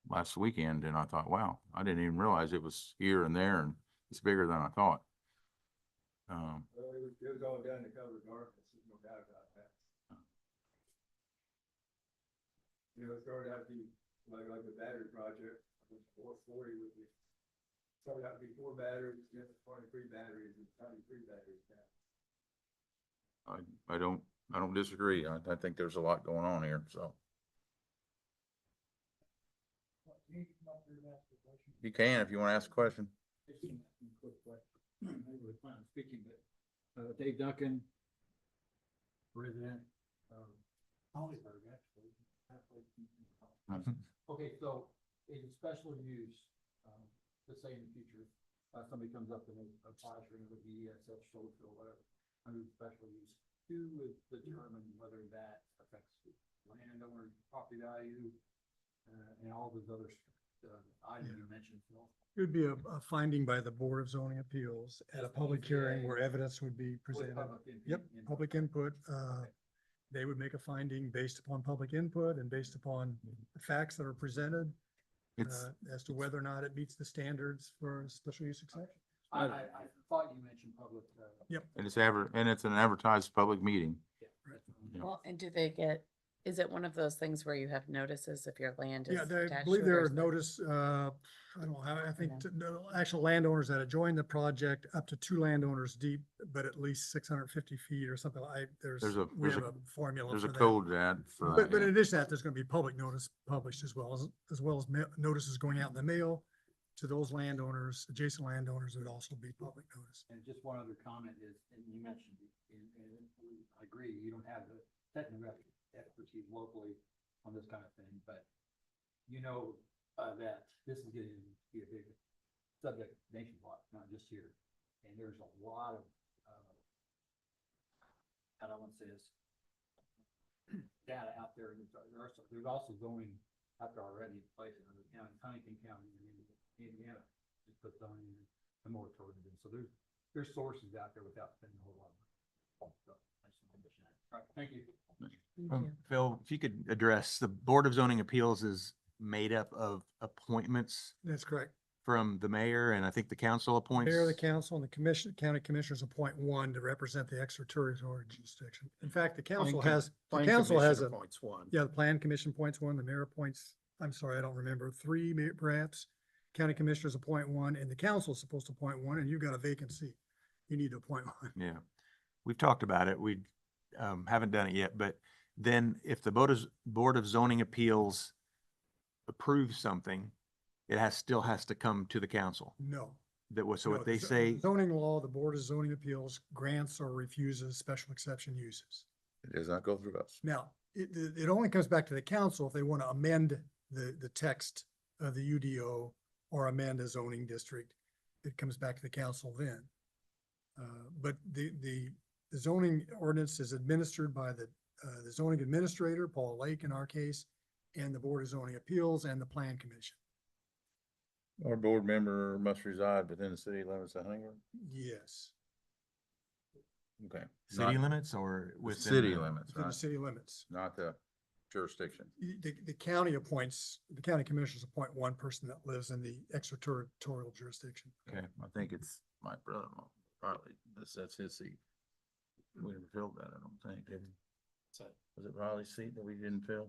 last weekend and I thought, wow, I didn't even realize it was here and there and it's bigger than I thought. Well, it was all done to cover darkness, there's no doubt about that. You know, it started out to be like the battery project, 440 would be. Started out to be 4 batteries, then 23 batteries, and 23 batteries now. I don't disagree. I think there's a lot going on here, so. You can, if you want to ask a question. Maybe we plan on speaking, but, Dave Duncan, resident of Hollyburg, actually. Okay, so is it special use, let's say in the future, somebody comes up and applies for another DESS shoulder or whatever, under special use, who would determine whether that affects landowner property value, and all those other, items you mentioned, Phil? It would be a finding by the Board of Zoning Appeals at a public hearing where evidence would be presented. Yep, public input. They would make a finding based upon public input and based upon the facts that are presented It's, as to whether or not it meets the standards for special use exception. I thought you mentioned public, and it's an advertised public meeting. Yeah. Well, and do they get, is it one of those things where you have notices if your land is Yeah, I attached believe to it there or are something? notice, I don't know, I think Yeah. the actual landowners that joined the project up to 2 landowners deep, but at least 650 feet or something like, we have a formula There's for a that. code that for. But in addition to that, there's gonna be public notice published as well as notices going out in the mail to those landowners, adjacent landowners, would also be public notice. And just one other comment is, and you mentioned, I agree, you don't have the technical expertise locally on this kind of thing, but that this is getting to be a big subject nationwide, not just here. And there's a lot of, how do I want to say this? Data out there. There's also zoning out there already in place in other counties, Huntington County in Indiana, just put zoning in a moratorium. So there's sources out there without spending a whole lot of money. So I just wanted to mention that. All right, thank you. Phil, if you could address, the Board of Zoning Appeals is made up of appointments That's correct. from the mayor, and I think the council appoints. Mayor, the council, and the commission, county commissioners appoint one to represent the extraterritorial jurisdiction. In fact, the council has, the Plan council has Commission a, appoints one. yeah, the plan commission appoints one, the mayor appoints, I'm sorry, I don't remember, three perhaps. County commissioners appoint one, and the council is supposed to appoint one, and you've got a vacant seat. You need to appoint one. Yeah, we've talked about it. We haven't done it yet, but then if the Board of Zoning Appeals approves something, it still has to come to the council. No. That was, so no, if they the say, zoning law, the Board of Zoning Appeals grants or refuses special exception uses. It does not go through us. Now, it only comes back to the council if they want to amend the text of the UDO or amend a zoning district. It comes back to the council then. But the zoning ordinance is administered by the zoning administrator, Paul Lake in our case, and the Board of Zoning Appeals and the Plan Commission. Our board member must reside within the city limits of Huntingburg. Yes, Okay. city Not limits or the within? City limits, within the right? city limits. Not the jurisdiction. The county appoints, the county commissioners appoint one person that lives in the extraterritorial jurisdiction. Okay. I think it's my brother-in-law, probably, that's his seat. We never filled that, I don't think, did we? Was it Riley's seat that we didn't fill?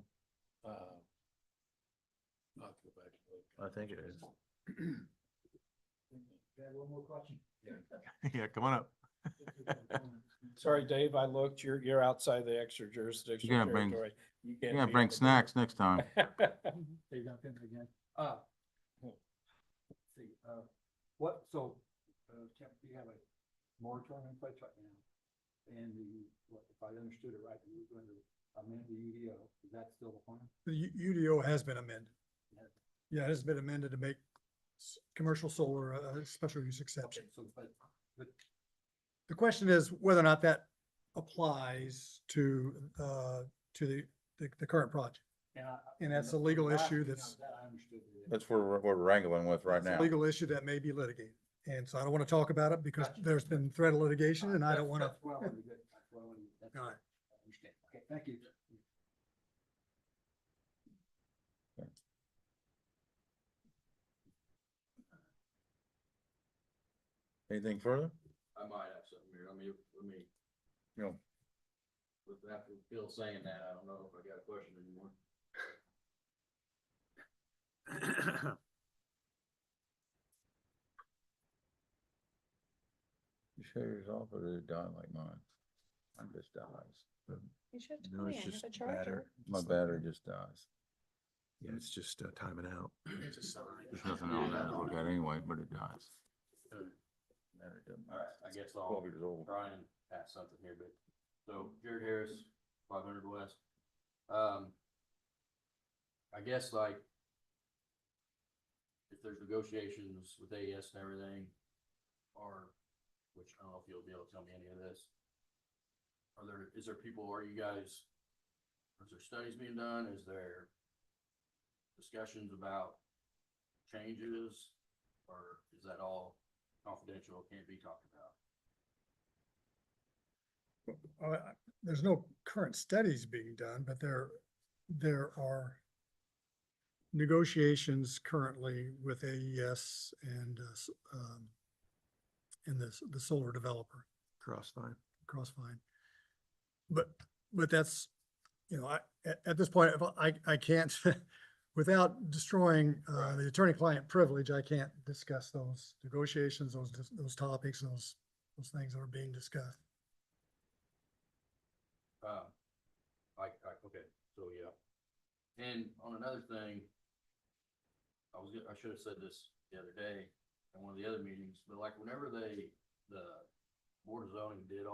I think it is. Got one more question? Yeah, come on up. Sorry, Dave, I looked, you're outside the extra jurisdiction You're gonna bring- territory. You You can't gotta be bring on the snacks next time. board. Dave Duncan again. Let's see, you have a moratorium in place right now. And if I understood it right, you were going to amend the UDO. Is that still the plan? The UDO has been amended. Yeah, it has been amended to make commercial solar a special use exception. Okay, so, but The question is whether or not that applies to the current project. And that's a legal the last issue thing that's- that I understood it is- That's what we're wrangling with right It's a now. legal issue that may be litigated. And so I don't want to talk about it because there's been threat of litigation and I don't want to. That's what I wanted to get, that's what I wanted to get. That's- All right. I understand. Okay, thank you. Anything further? I might have something here. Let me, No. after Bill saying that, I don't know if I got a question anymore. You shut yours off or did it die like mine? Mine just dies. You should No, tell me, it's I have just a charger. battery. My battery just dies. Yeah, it's just timing out. There's nothing on there to look at anyway, but it dies. Battery doesn't All right, I last. guess 12 years old. try and ask something here, but, so Jared Harris, 500 West. I guess like, if there's negotiations with AES and everything, or, which I don't know if you'll be able to tell me any of this. Is there people, is there studies being done? Is there discussions about changes? Or is that all confidential, can't be talked about? There's no current studies being done, but there are negotiations currently with AES and the solar developer, Crossfire. Crossvine. But that's, at this point, if I can't, without destroying the attorney-client privilege, I can't discuss those negotiations, those topics, those things that are being discussed. Okay, so yeah. And on another thing, I should have said this the other day at one of the other meetings, but like whenever the Board of Zoning did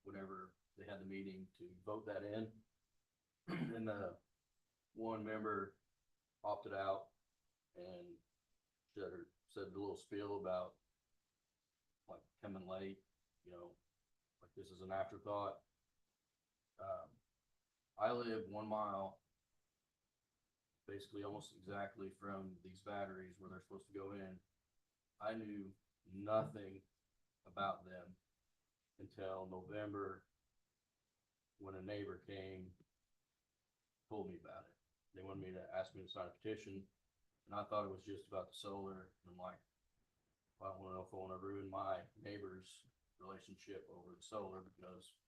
whenever they had the meeting to vote that in, and the one member opted out and said a little spiel about like coming late, like this is an afterthought. I live 1 mile, basically almost exactly from these batteries where they're supposed to go in. I knew nothing about them until November when a neighbor came, told me about it. They wanted me to ask me to sign a petition, and I thought it was just about the solar. And I'm like, I don't want to know if I want to ruin my neighbor's relationship over the solar because,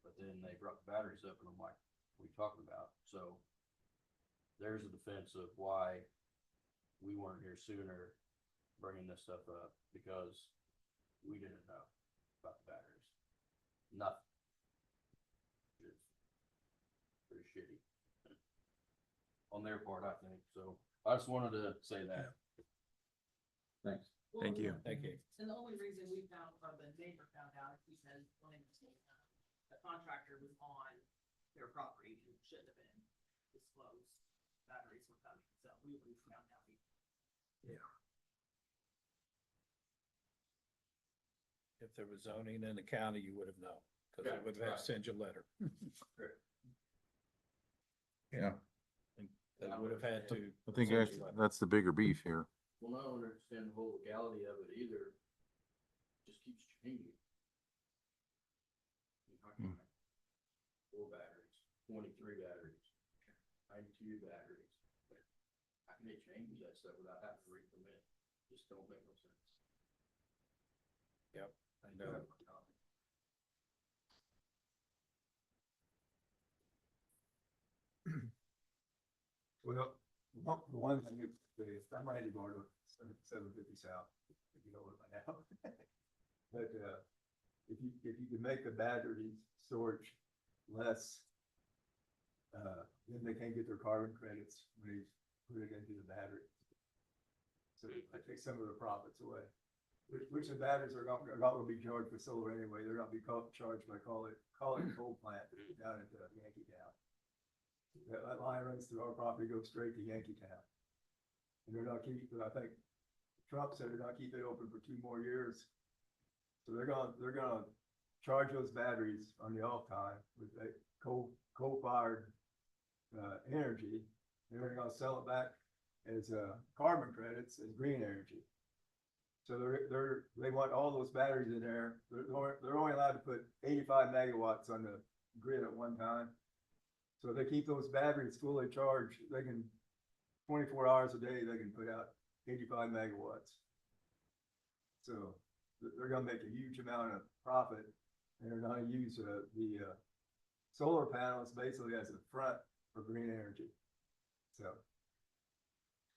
but then they brought the batteries up and I'm like, what are you talking about? So there's a defense of why we weren't here sooner bringing this stuff up, because we didn't know about the batteries. Nothing. It's pretty shitty on their part, I think. So I just wanted to say that. Thanks. Thank you. Thank you. And the only reason we found, or the neighbor found out, he said when the contractor was on their property and shouldn't have been disclosed, batteries were coming, so we found out. If there was zoning in the county, you would have known, because Yeah, they would have right. sent you a letter. Yeah, They would have had to. I think send you a letter. that's the bigger beef here. Well, I don't understand the whole legality of it either. Just keeps changing. How can I- 4 batteries, 23 batteries, 92 batteries. How can they change that stuff without having to recommit? Just don't make no sense. Yep, I know. Well, the one thing, I'm Randy Bartle, 750 South, if you know it by now. But, if you can make the battery storage less, then they can't get their carbon credits when they put it into the battery. So I take some of the profits away, which the batteries are not gonna be charged for solar anyway. They're not be charged by call it coal plant down at Yankee Town. That line runs through our property, goes straight to Yankee Town. And they're not keeping, I think Trump said they're not keeping it open for 2 more years. So they're gonna charge those batteries on the off time with that coal-fired energy. And they're gonna sell it back as carbon credits as green energy. So they want all those batteries in there. They're only allowed to put 85 megawatts on the grid at one time. So if they keep those batteries fully charged, they can, 24 hours a day, they can put out 85 megawatts. So they're gonna make a huge amount of profit, and they're gonna use the solar panels basically as a front for green energy.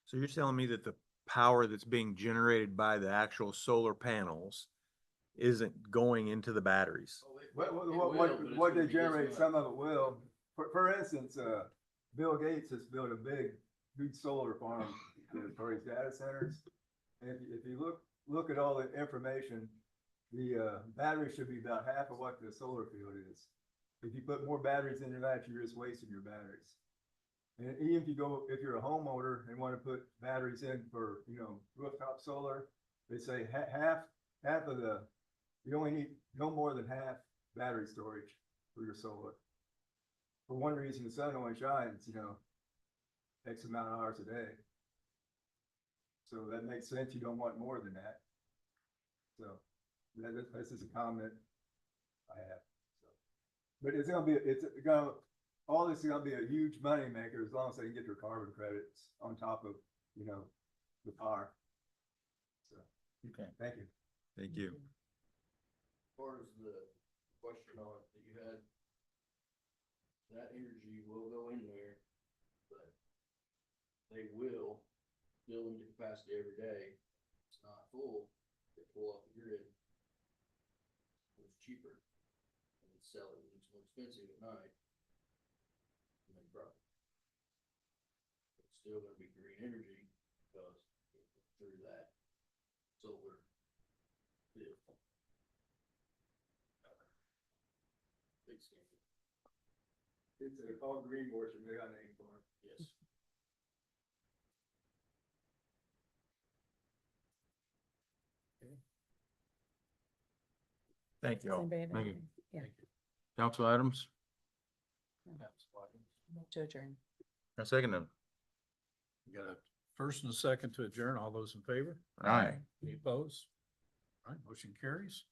So you're telling me that the power that's being generated by the actual solar panels isn't going into the batteries? What they generate, some of it will. For instance, Bill Gates has built a big solar farm for his data centers. And if you look at all the information, the battery should be about half of what the solar field is. If you put more batteries into that, you're just wasting your batteries. And even if you're a homeowner and want to put batteries in for, rooftop solar, they say you only need no more than half battery storage for your solar. For one reason, the sun only shines, X amount of hours a day. So that makes sense. You don't want more than that. So that's just a comment I have. So, but all this is gonna be a huge money maker as long as they can get their carbon credits on top of, the power. So, Okay. thank you. Thank you. As far as the question on that you had, that energy will go in there, but they will fill into capacity every day. It's not full, they pull off the grid. It's cheaper, and they sell it when it's more expensive at night. And then profit. It's still gonna be green energy, because through that solar deal. Big scheme, It's a called greenwashing, they got a name for it. yes. Thank you Does all. anybody have Thank you. anything? Yeah, Council items, to adjourn. I second them. We got a first and a second to adjourn. All those in favor? Aye. Any opposed? All right, motion carries.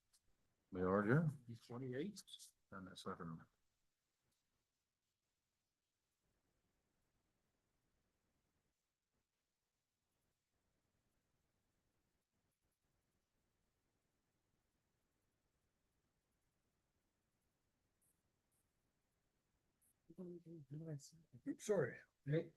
We are adjourned. 28. And that's not enough. Oops, sorry. Mm-hmm.